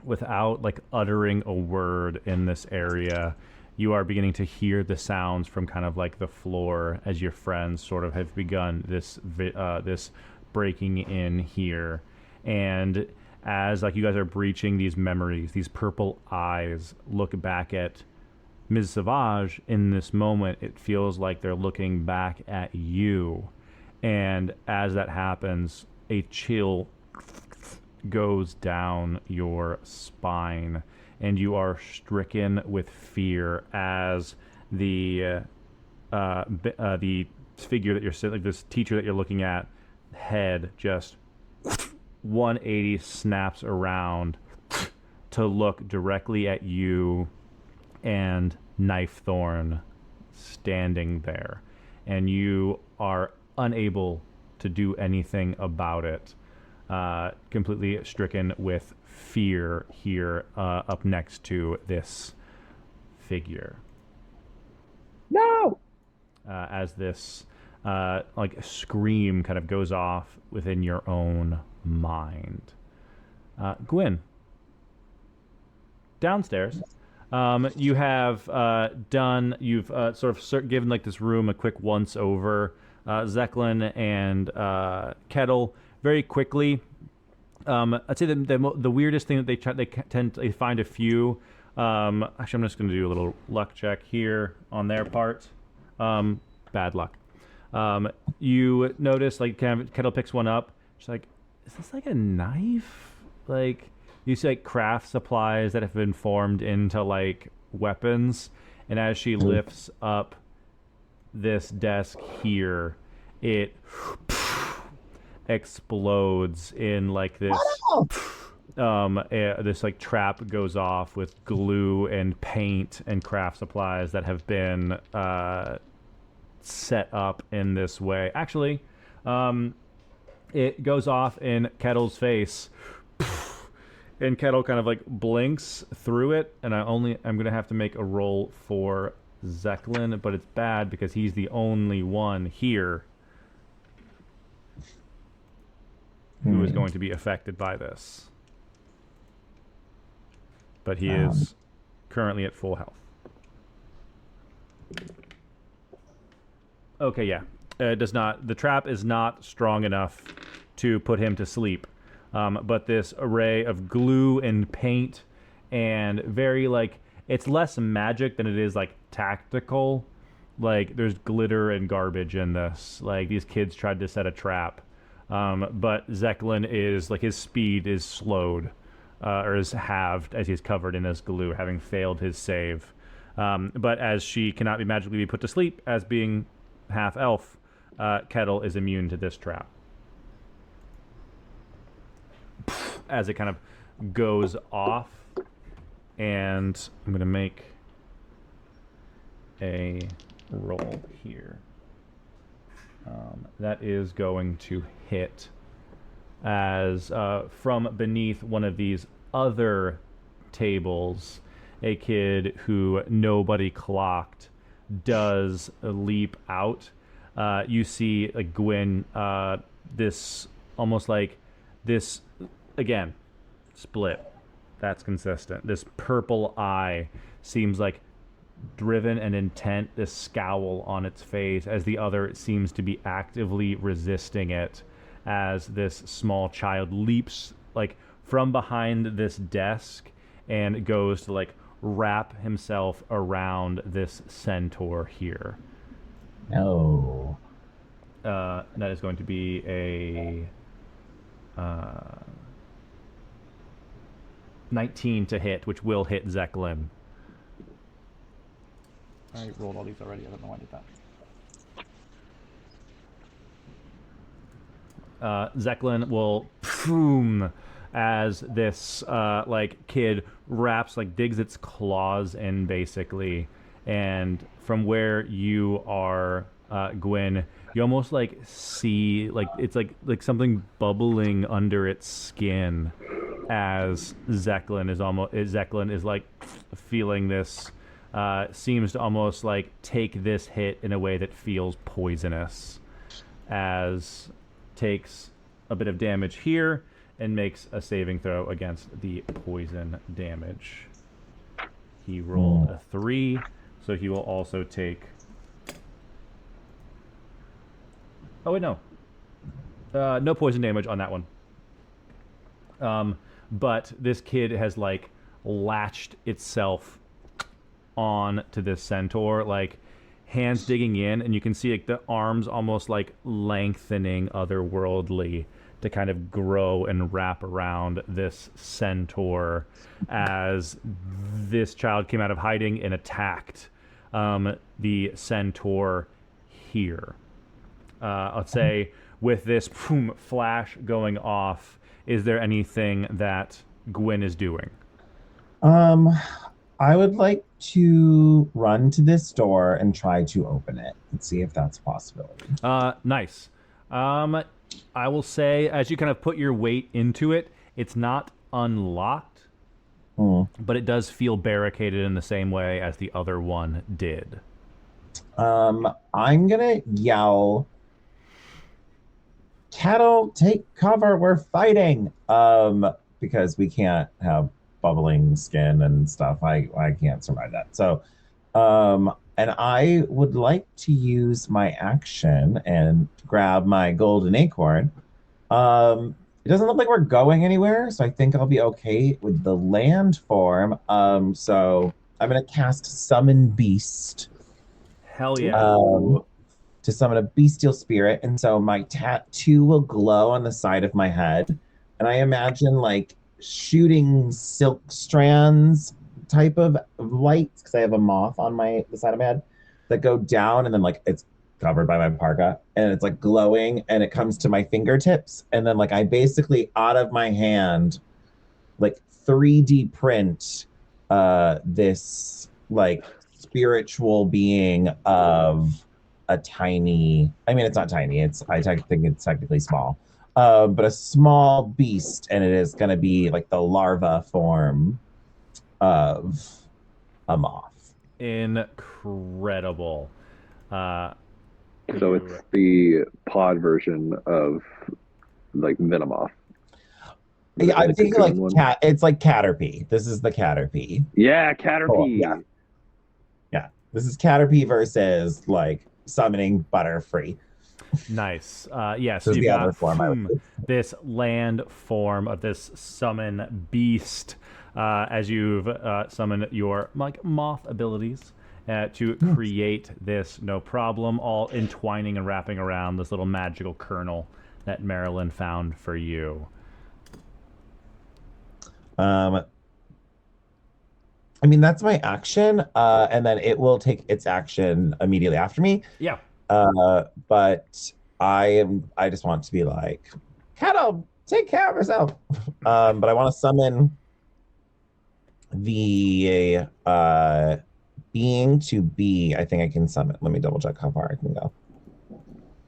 without like uttering a word in this area, you are beginning to hear the sounds from kind of like the floor as your friends sort of have begun this this breaking in here. And as like you guys are breaching these memories, these purple eyes look back at Ms. Savage. In this moment, it feels like they're looking back at you. And as that happens, a chill goes down your spine, and you are stricken with fear as the figure that you're sitting, like this teacher that you're looking at, head just 180 snaps around to look directly at you and Knifethorn standing there, and you are unable to do anything about it. Completely stricken with fear here, up next to this figure. No! As this like scream kind of goes off within your own mind. Gwyn, downstairs. You have you've sort of given like this room a quick once over. Zeklin and Kettle very quickly. I'd say the weirdest thing that they find a few. Actually, I'm just going to do a little luck check here on their part. Bad luck. You notice like kind of Kettle picks one up. She's like, "Is this like a knife?" Like you see like craft supplies that have been formed into like weapons. And as she lifts up this desk here, it explodes in like this this like trap goes off with glue and paint and craft supplies that have been set up in this way. Actually, it goes off in Kettle's face, and Kettle kind of like blinks through it, and I'm gonna have to make a roll for Zeklin, but it's bad because he's the only one here who is going to be affected by this. But he is currently at full health. Okay, yeah. It does not. The trap is not strong enough to put him to sleep. But this array of glue and paint and very like, it's less magic than it is like tactical. Like there's glitter and garbage in this. Like these kids tried to set a trap. But Zeklin is like, his speed is slowed, or is halved as he's covered in this glue, having failed his save. But as she cannot be magically put to sleep as being half elf, Kettle is immune to this trap. As it kind of goes off, and I'm gonna make a roll here. That is going to hit as from beneath one of these other tables, a kid who nobody clocked does leap out. You see like Gwyn, this almost like this, again, split. That's consistent. This purple eye seems like driven and intent, this scowl on its face, as the other seems to be actively resisting it, as this small child leaps like from behind this desk and goes to like wrap himself around this centaur here. No. That is going to be a 19 to hit, which will hit Zeklin. I rolled all these already. I don't know why I did that. Zeklin will boom as this like kid wraps, like digs its claws in basically, and from where you are, Gwyn, you almost like see like it's like something bubbling under its skin as Zeklin is like feeling this. Seems to almost like take this hit in a way that feels poisonous, as takes a bit of damage here and makes a saving throw against the poison damage. He rolled a 3, so he will also take... Oh wait, no. No poison damage on that one. But this kid has like latched itself on to this centaur, like hands digging in, and you can see like the arms almost like lengthening otherworldly to kind of grow and wrap around this centaur as this child came out of hiding and attacked the centaur here. Let's say with this boom, flash going off, is there anything that Gwyn is doing? I would like to run to this door and try to open it and see if that's a possibility. Nice. I will say, as you kind of put your weight into it, it's not unlocked, but it does feel barricaded in the same way as the other one did. I'm gonna yell, "Cattle, take cover, we're fighting!" Because we can't have bubbling skin and stuff. I can't survive that. So, and I would like to use my action and grab my golden acorn. It doesn't look like we're going anywhere, so I think I'll be okay with the land form. So I'm gonna cast Summon Beast. Hell yeah. To summon a bestial spirit, and so my tattoo will glow on the side of my head, and I imagine like shooting silk strands type of lights, because I have a moth on the side of my head, that go down, and then like it's covered by my parka, and it's like glowing, and it comes to my fingertips, and then like I basically out of my hand like 3D print this like spiritual being of a tiny, I mean, it's not tiny, I think it's technically small, but a small beast, and it is going to be like the larva form of a moth. Incredible. So it's the pod version of like Venomoth. Yeah, I'm thinking like cat. It's like Caterpie. This is the Caterpie. Yeah, Caterpie. Oh, yeah. This is Caterpie versus like summoning Butterfree. Nice. Yes, so you've got this land form of this summon beast as you've summoned your like moth abilities to create this, no problem, all entwining and wrapping around this little magical kernel that Marilyn found for you. I mean, that's my action, and then it will take its action immediately after me. Yeah. But I just want to be like, Cattle, take care of yourself. But I want to summon the being to be. I think I can summon. Let me double check how far I can go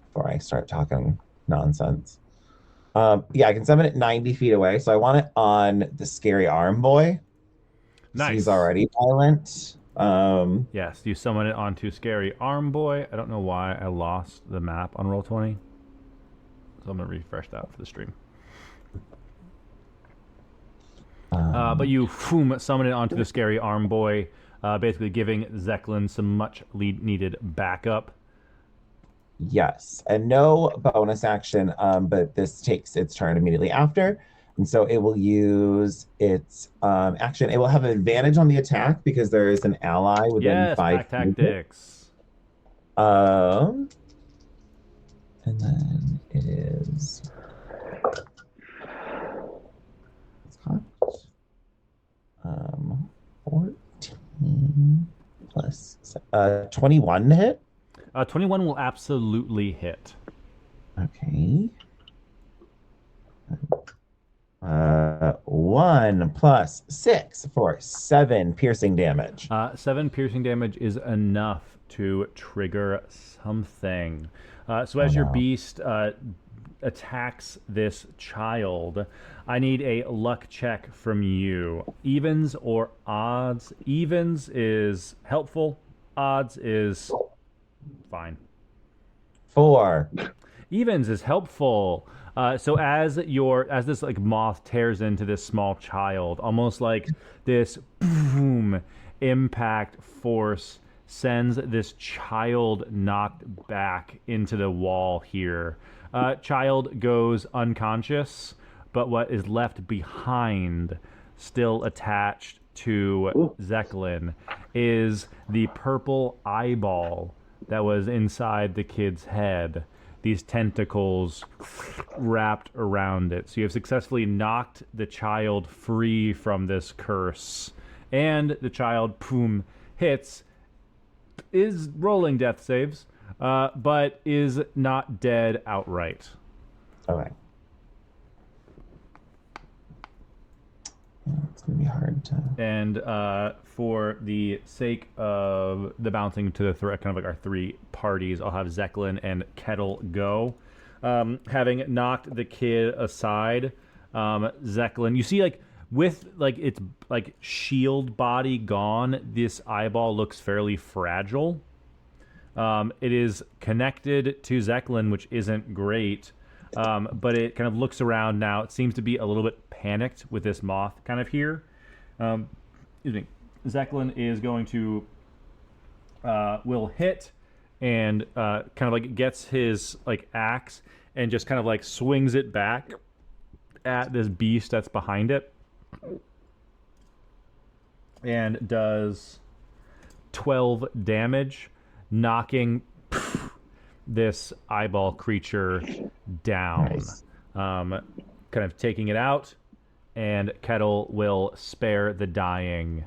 before I start talking nonsense. Yeah, I can summon it 90 feet away. So I want it on the scary arm boy. Nice. He's already violent. Yes, you summon it onto Scary Arm Boy. I don't know why I lost the map on Roll20. So I'm going to refresh that for the stream. But you summon it onto the Scary Arm Boy. basically giving Zeklin some much needed backup. Yes, and no bonus action, but this takes its turn immediately after. And so it will use its action. It will have an advantage on the attack because there is an ally within Yes, 5 pack tactics. and then it is. It's cocked. 14 plus 21 to hit. 21 will absolutely hit. Okay. 1 plus 6 for 7 piercing damage. 7 piercing damage is enough to trigger something. So as your beast attacks this child, I need a luck check from you. Evens or odds? Evens is helpful. Odds is fine. 4. Evens is helpful. So as this like moth tears into this small child, almost like this boom impact force sends this child knocked back into the wall here. Child goes unconscious, but what is left behind, still attached to Zeklin, is the purple eyeball that was inside the kid's head. These tentacles wrapped around it. So you have successfully knocked the child free from this curse. And the child, boom, hits, is rolling death saves, but is not dead outright. Okay. Yeah, it's going to be hard to... And for the sake of the bouncing to the kind of like our 3 parties, I'll have Zeklin and Kettle go. Having knocked the kid aside, Zeklin, you see like with like its like shield body gone, this eyeball looks fairly fragile. It is connected to Zeklin, which isn't great, but it kind of looks around now. It seems to be a little bit panicked with this moth kind of here. Excuse me. Zeklin is going to will hit and kind of like gets his like axe and just kind of like swings it back at this beast that's behind it, and does 12 damage, knocking this eyeball creature down. Nice. Kind of taking it out, and Kettle will spare the dying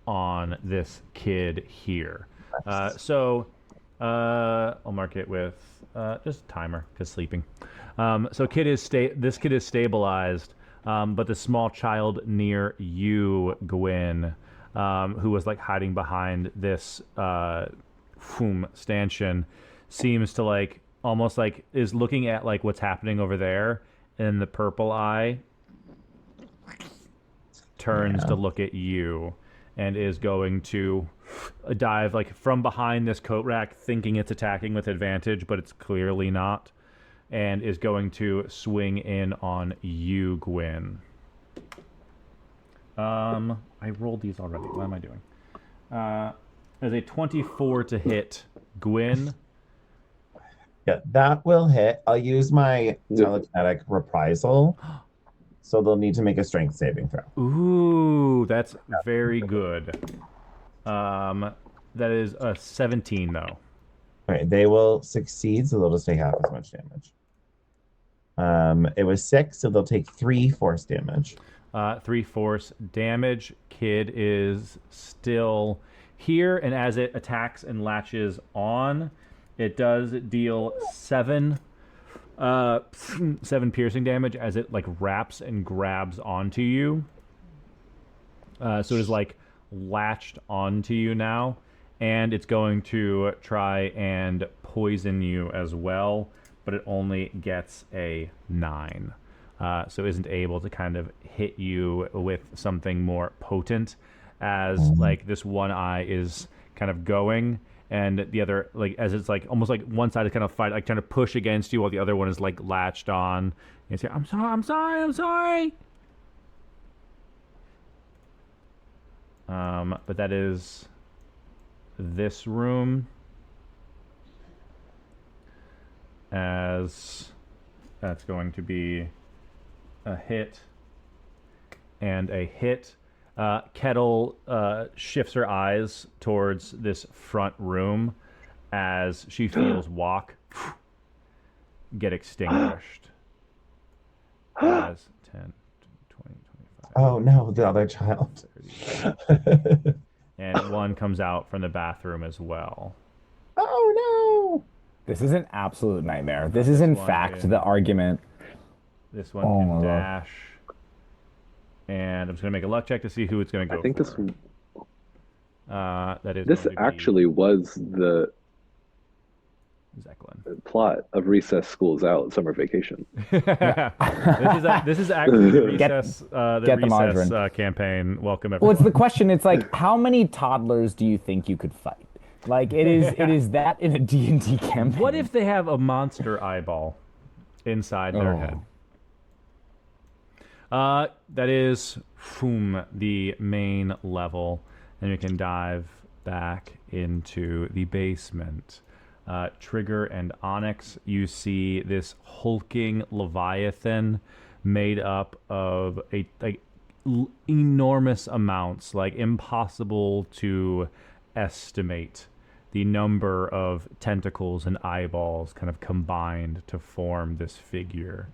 on this kid here. So I'll mark it with just timer because sleeping. So this kid is stabilized, but the small child near you, Gwyn, who was like hiding behind this stanchion, seems to like almost like is looking at like what's happening over there, and the purple eye turns to look at you and is going to dive like from behind this coat rack, thinking it's attacking with advantage, but it's clearly not, and is going to swing in on you, Gwyn. I rolled these already. What am I doing? As a 24 to hit, Gwyn. Yeah, that will hit. I'll use my telekinetic reprisal. So they'll need to make a strength saving throw. Ooh, that's very good. That is a 17, though. All right, they will succeed, so they'll just take half as much damage. It was 6, so they'll take 3 force damage. 3 force damage. Kid is still here, and as it attacks and latches on, it does deal 7 piercing damage as it like wraps and grabs onto you. So it is like latched onto you now, and it's going to try and poison you as well, but it only gets a 9. So isn't able to kind of hit you with something more potent, as like this one eye is kind of going, and the other, like, as it's like almost like one side is kind of fight, like trying to push against you, while the other one is like latched on. And it's like, I'm sorry. But that is this room, as that's going to be a hit and a hit. Kettle shifts her eyes towards this front room as she feels walk get extinguished. As 10, 20, 25. Oh no, the other child. 30. And one comes out from the bathroom as well. Oh no! This is an absolute nightmare. This is in fact the argument. This one can dash. And I'm just going to make a luck check to see who it's going to go I think for. That is this actually was the Zeklin. plot of Recess School's Out Summer Vacation. This is actually the recess campaign. Welcome everyone. Well, it's the question. It's like, how many toddlers do you think you could fight? Like, it is that in a D&D campaign. What if they have a monster eyeball inside their head? That is the main level, and you can dive back into the basement. Trigger and Onyx, you see this hulking leviathan made up of enormous amounts, like impossible to estimate the number of tentacles and eyeballs kind of combined to form this figure.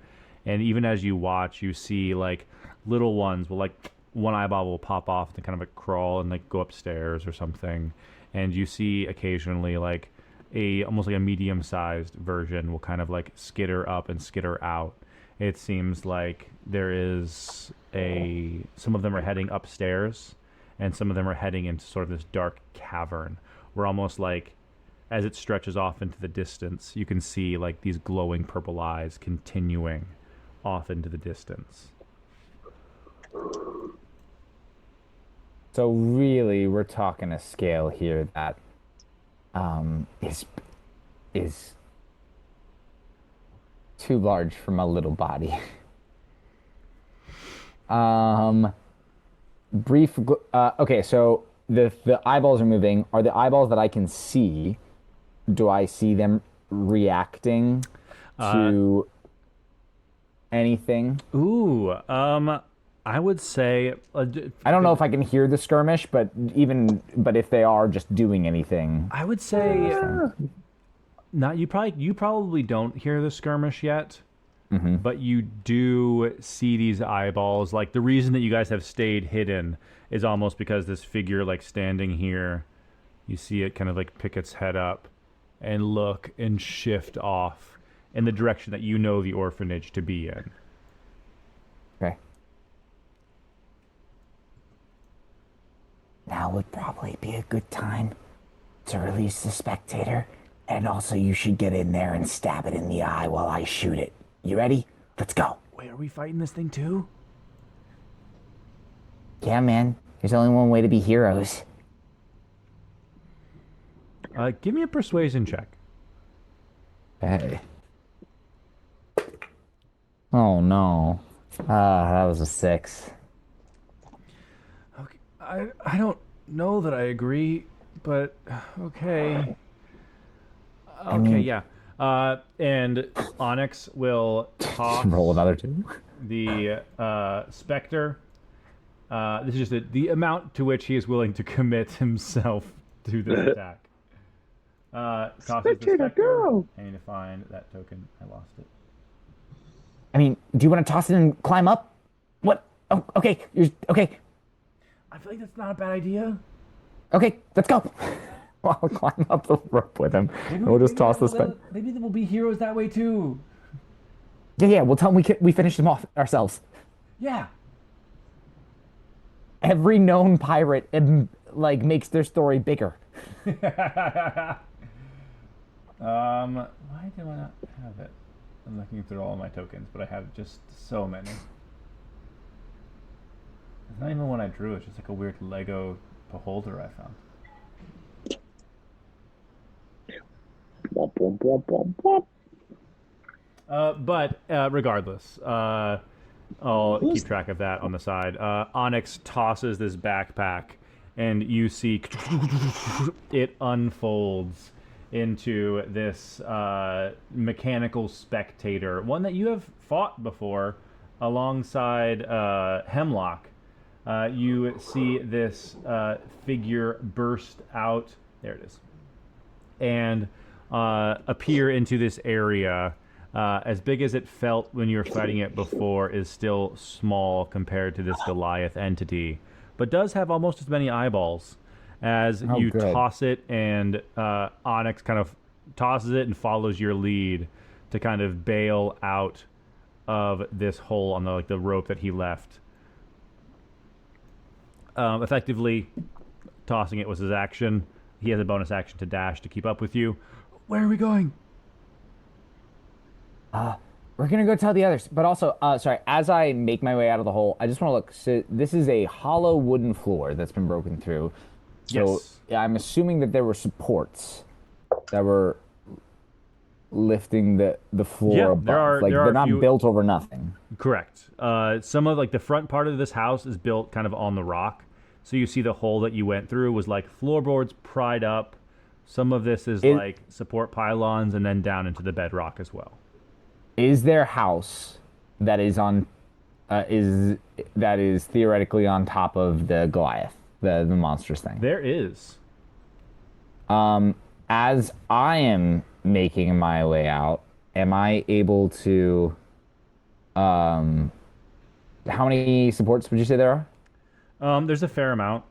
And even as you watch, you see like little ones will like one eyeball will pop off and kind of like crawl and like go upstairs or something. And you see occasionally like almost like a medium-sized version will kind of like skitter up and skitter out. It seems like there is some of them are heading upstairs and some of them are heading into sort of this dark cavern where almost like as it stretches off into the distance, you can see like these glowing purple eyes continuing off into the distance. So really, we're talking a scale here that is too large for my little body. Okay, so the eyeballs are moving. Are the eyeballs that I can see? Do I see them reacting to anything? Ooh, I would say I don't know if I can hear the skirmish, but if they are just doing anything, I would say not. You probably don't hear the skirmish yet, but you do see these eyeballs. Like the reason that you guys have stayed hidden is almost because this figure, like standing here, you see it kind of like pick its head up and look and shift off in the direction that you know the orphanage to be in. Okay. Now would probably be a good time to release the spectator, and also you should get in there and stab it in the eye while I shoot it. You ready? Let's go. Wait, are we fighting this thing too? Yeah, man. There's only one way to be heroes. Give me a persuasion check. Hey. Oh no. That was a 6. Okay, I don't know that I agree, but okay. Okay, yeah. And Onyx will toss roll another 2. the Spectre. This is just the amount to which he is willing to commit himself to this attack. Tosses the Spectre. Go! I need to find that token. I lost it. I mean, do you want to toss it and climb up? What? Oh, okay. Okay. I feel like that's not a bad idea. Okay, let's go. I'll climb up the rope with him. And we'll just toss the Spectre. Maybe there will be heroes that way too. Yeah. We'll tell them we finished them off ourselves. Yeah. Every known pirate makes their story bigger. Why do I not have it? I'm looking through all of my tokens, but I have just so many. It's not even one I drew. It's just like a weird Lego beholder I found. Womp, womp, womp, womp, womp. But regardless, I'll keep track of that on the side. Onyx tosses this backpack, and you see it unfolds into this mechanical spectator, one that you have fought before alongside Hemlock. You see this figure burst out, there it is, and appear into this area. As big as it felt when you were fighting it before, is still small compared to this Goliath entity, but does have almost as many eyeballs. As you toss it, and Onyx kind of tosses it and follows your lead to kind of bail out of this hole on the rope that he left. Effectively, tossing it was his action. He has a bonus action to dash to keep up with you. Where are we going? We're gonna go tell the others. But also, sorry, as I make my way out of the hole, I just want to look. So this is a hollow wooden floor that's been broken through. So yes. I'm assuming that there were supports that were lifting the floor above. They're not built over nothing. Correct. Some of the front part of this house is built kind of on the rock. So you see the hole that you went through was floorboards pried up. Some of this is support pylons and then down into the bedrock as well. Is there a house that is on that is theoretically on top of the Goliath, the monstrous thing? There is. As I am making my way out, am I able to how many supports would you say there are? There's a fair amount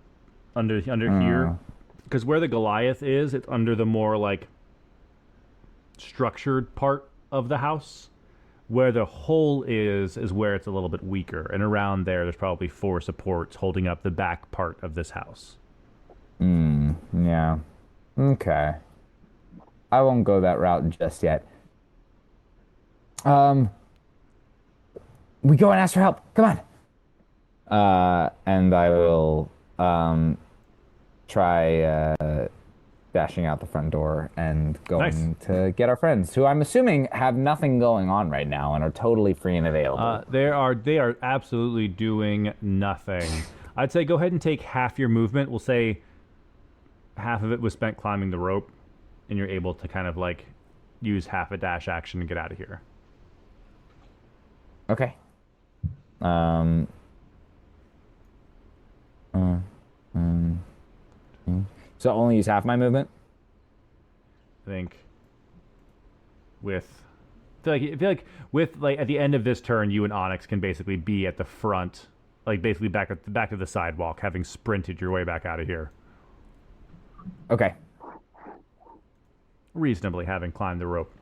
under here. Because where the Goliath is, it's under the more structured part of the house. Where the hole is where it's a little bit weaker. And around there's probably 4 supports holding up the back part of this house. Yeah. Okay. I won't go that route just yet. We go and ask for help. Come on. And I will try dashing out the front door and going to get our friends, who I'm assuming have nothing going on right now and are totally free and available. They are absolutely doing nothing. I'd say go ahead and take half your movement. We'll say half of it was spent climbing the rope, and you're able to kind of use half a dash action to get out of here. Okay. So I'll only use half my movement? I think I feel like with at the end of this turn, you and Onyx can basically be at the front, basically back at the back of the sidewalk, having sprinted your way back out of here. Okay. Reasonably, having climbed the rope,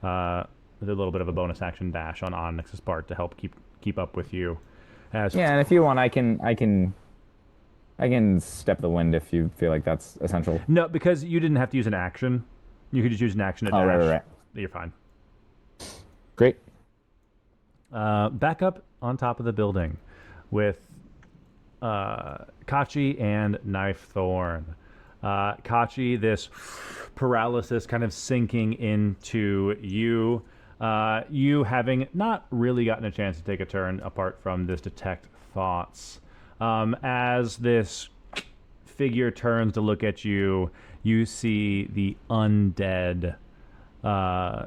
with a little bit of a bonus action dash on Onyx's part to help keep up with you. And if you want, I can step the wind if you feel like that's essential. No, because you didn't have to use an action. You could just use an action to dash. Right. You're fine. Great. Back up on top of the building with Kachi and Knife Thorn. Kachi, this paralysis kind of sinking into you. You having not really gotten a chance to take a turn apart from this detect thoughts. As this figure turns to look at you, you see the undead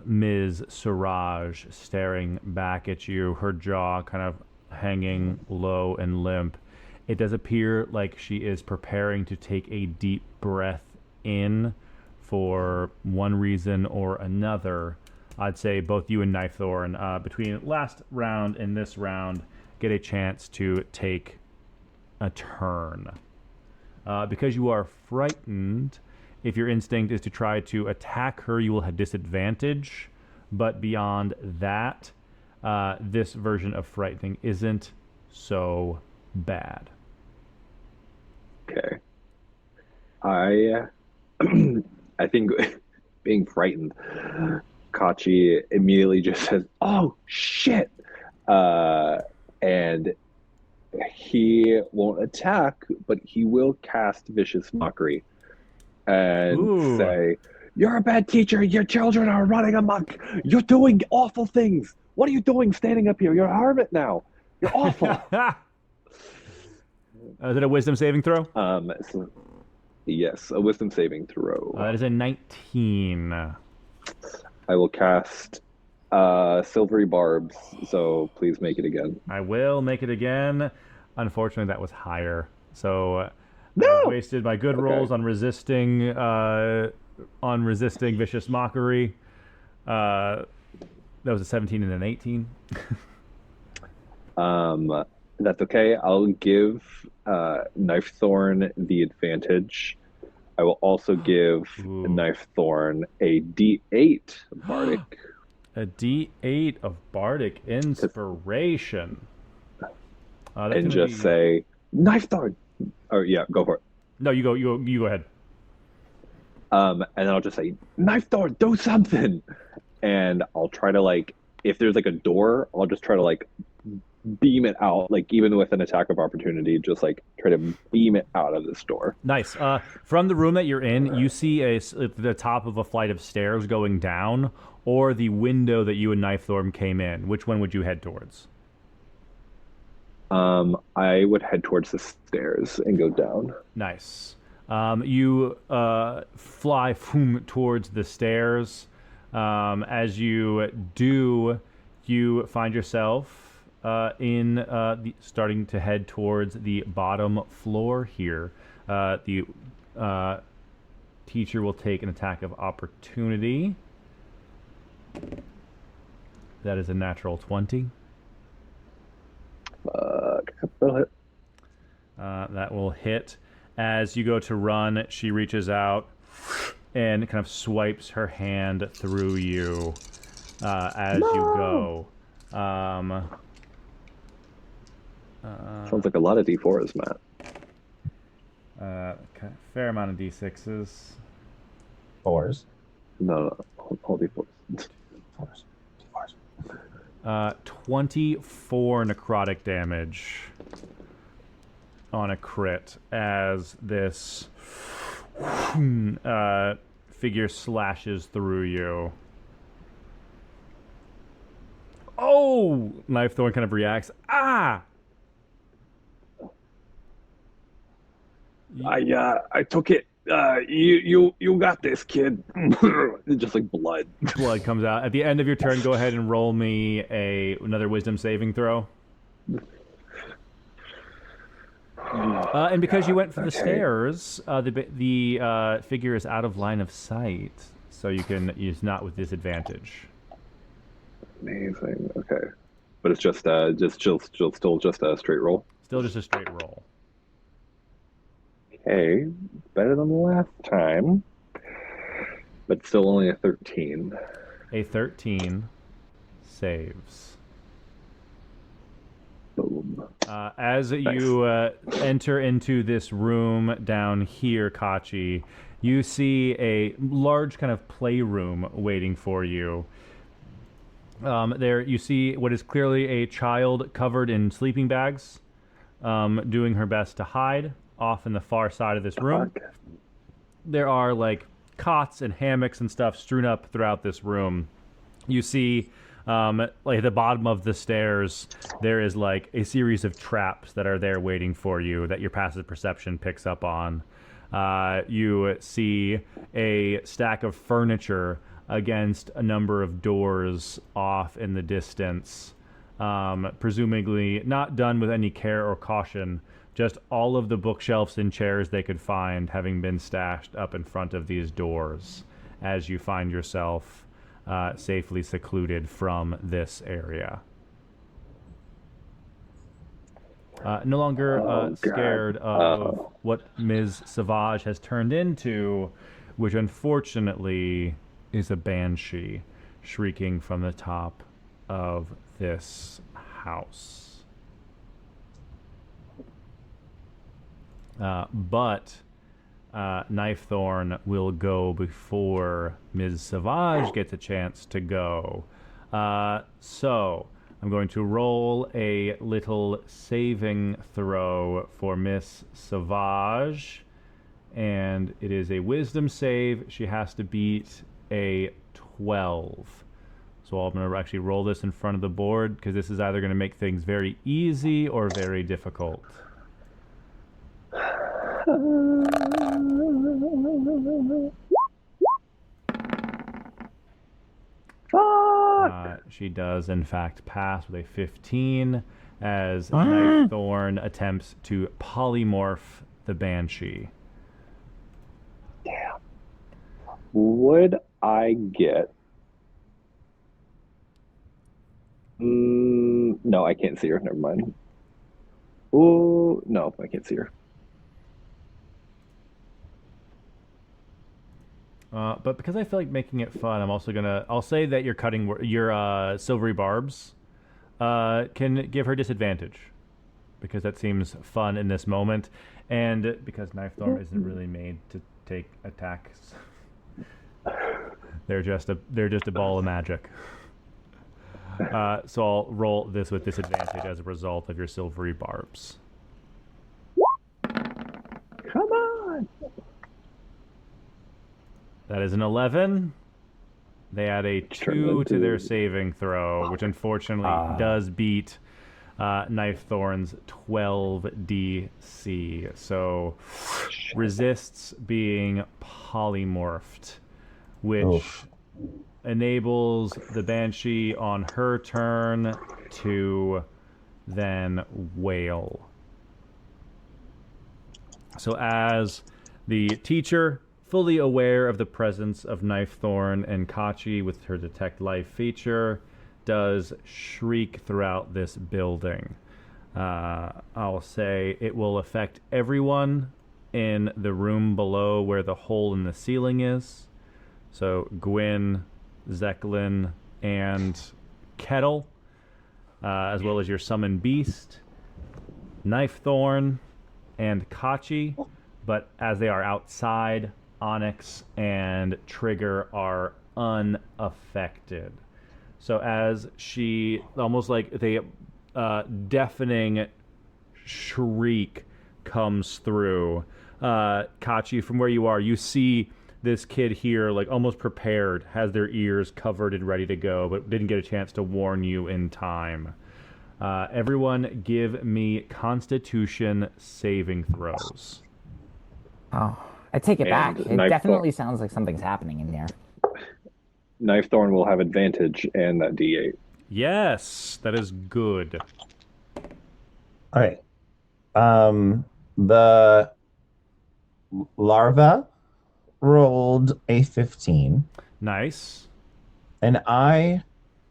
Ms. Siraj staring back at you, her jaw kind of hanging low and limp. It does appear like she is preparing to take a deep breath in for one reason or another. I'd say both you and Knife Thorn, between last round and this round, get a chance to take a turn. Because you are frightened, if your instinct is to try to attack her, you will have disadvantage. But beyond that, this version of frightening isn't so bad. Okay. I think being frightened, Kachi immediately just says, "Oh shit," and he won't attack, but he will cast Vicious Mockery and say, "You're a bad teacher. Your children are running amok. You're doing awful things. What are you doing standing up here? You're a hermit now. You're awful." Is it a wisdom saving throw? So, yes, a wisdom saving throw. That is a 19. I will cast silvery barbs, so please make it again. I will make it again. Unfortunately, that was higher. So No! I wasted my good rolls on resisting vicious mockery. That was a 17 and an 18. That's okay. I'll give Knife Thorn the advantage. I will also give Knife Thorn a D8 bardic. A D8 of bardic inspiration. And just say, Knife Thorn! Oh, yeah, go for it. No, you go ahead. And then I'll just say, Knife Thorn, do something! And I'll try to, like, if there's, like, a door, I'll just try to, like, beam it out, like, even with an attack of opportunity, just, like, try to beam it out of this door. Nice. From the room that you're in, you see the top of a flight of stairs going down, or the window that you and Knife Thorn came in. Which one would you head towards? I would head towards the stairs and go down. Nice. You fly towards the stairs. As you do, you find yourself starting to head towards the bottom floor here. The teacher will take an attack of opportunity. That is a natural 20. That'll hit. That will hit. As you go to run, she reaches out and kind of swipes her hand through you as you go. Sounds like a lot of D4s, Matt. Fair amount of D6s. 4s. No, all D4s. 4s. 24 necrotic damage on a crit as this figure slashes through you. Oh! Knife Thorn kind of reacts. Ah! I took it. You got this, kid. Just like blood. Blood comes out. At the end of your turn, go ahead and roll me another wisdom saving throw. And because you went for the stairs, the figure is out of line of sight, so you can use not with disadvantage. Amazing. Okay, but it's just still just a straight roll. Still just a straight roll. Okay, better than the last time, but still only a 13. A 13 saves. Boom. As you enter into this room down here, Kachi, you see a large kind of playroom waiting for you. There you see what is clearly a child covered in sleeping bags, doing her best to hide off in the far side of this room. There are like cots and hammocks and stuff strewn up throughout this room. You see like at the bottom of the stairs, there is like a series of traps that are there waiting for you that your passive perception picks up on. You see a stack of furniture against a number of doors off in the distance, presumably not done with any care or caution, just all of the bookshelves and chairs they could find having been stashed up in front of these doors as you find yourself safely secluded from this area. No longer scared of what Ms. Savage has turned into, which unfortunately is a banshee shrieking from the top of this house. But Knife Thorn will go before Ms. Savage gets a chance to go. So I'm going to roll a little saving throw for Miss Savage, and it is a wisdom save. She has to beat a 12. So I'm going to actually roll this in front of the board because this is either going to make things very easy or very difficult. She does, in fact, pass with a 15 as Knife Thorn attempts to polymorph the Banshee. Damn. Would I get... no, I can't see her. Never mind. Oh, no, I can't see her. But because I feel like making it fun, I'm also I'll say that you're cutting your silvery barbs can give her disadvantage, because that seems fun in this moment, and because Knife Thorn isn't really made to take attacks. They're just a ball of magic. So I'll roll this with disadvantage as a result of your silvery barbs. Come on! That is an 11. They add a 2 to their saving throw, which unfortunately does beat Knife Thorn's 12 DC. So resists being polymorphed, which enables the Banshee on her turn to then wail. So as the teacher, fully aware of the presence of Knife Thorn and Kachi with her Detect Life feature, does shriek throughout this building. I'll say it will affect everyone in the room below where the hole in the ceiling is. So Gwyn, Zeklin, and Kettle, as well as your Summon Beast, Knife Thorn, and Kachi. But as they are outside, Onyx and Trigger are unaffected. So as she, almost like the deafening shriek comes through, Kachi, from where you are, you see this kid here, like almost prepared, has their ears covered and ready to go, but didn't get a chance to warn you in time. Everyone give me Constitution saving throws. Oh, I take it back. It definitely sounds like something's happening in there. Knife Thorn will have advantage and that D8. Yes, that is good. All right. The larva rolled a 15. Nice. And I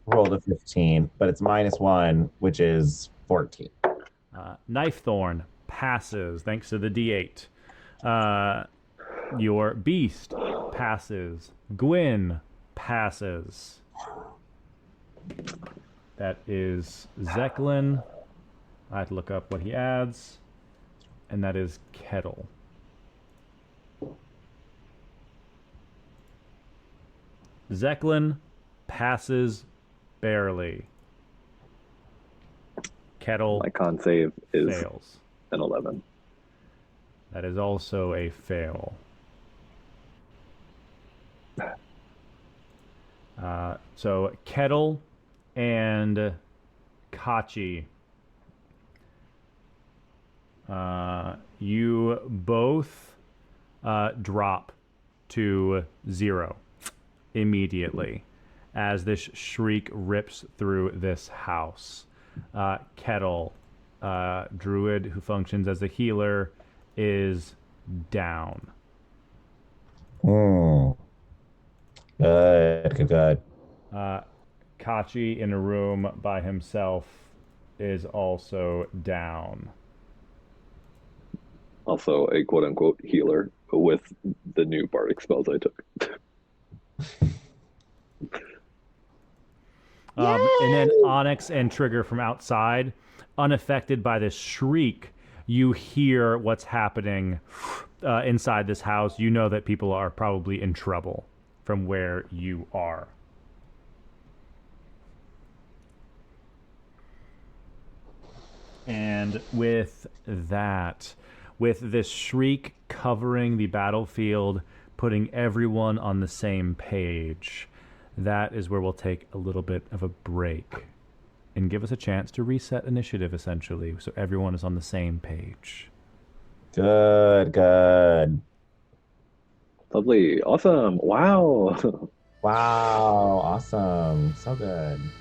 rolled a 15, but it's -1, which is 14. Knife Thorn passes thanks to the D8. Your Beast passes. Gwyn passes. That is Zeklin. I have to look up what he adds. And that is Kettle. Zeklin passes barely. Kettle My con save is fails. an 11. That is also a fail. So Kettle and Kachi, you both drop to 0 immediately as this shriek rips through this house. Kettle, druid who functions as a healer, is down. Good. Kachi, in a room by himself, is also down. Also a quote-unquote healer with the new bardic spells I took. And then Onyx and Trigger from outside, unaffected by this shriek, you hear what's happening inside this house. You know that people are probably in trouble from where you are. And with that, with this shriek covering the battlefield, putting everyone on the same page, that is where we'll take a little bit of a break and give us a chance to reset initiative, essentially, so everyone is on the same page. Good, good. Lovely. Awesome. Wow. Wow, awesome. So good.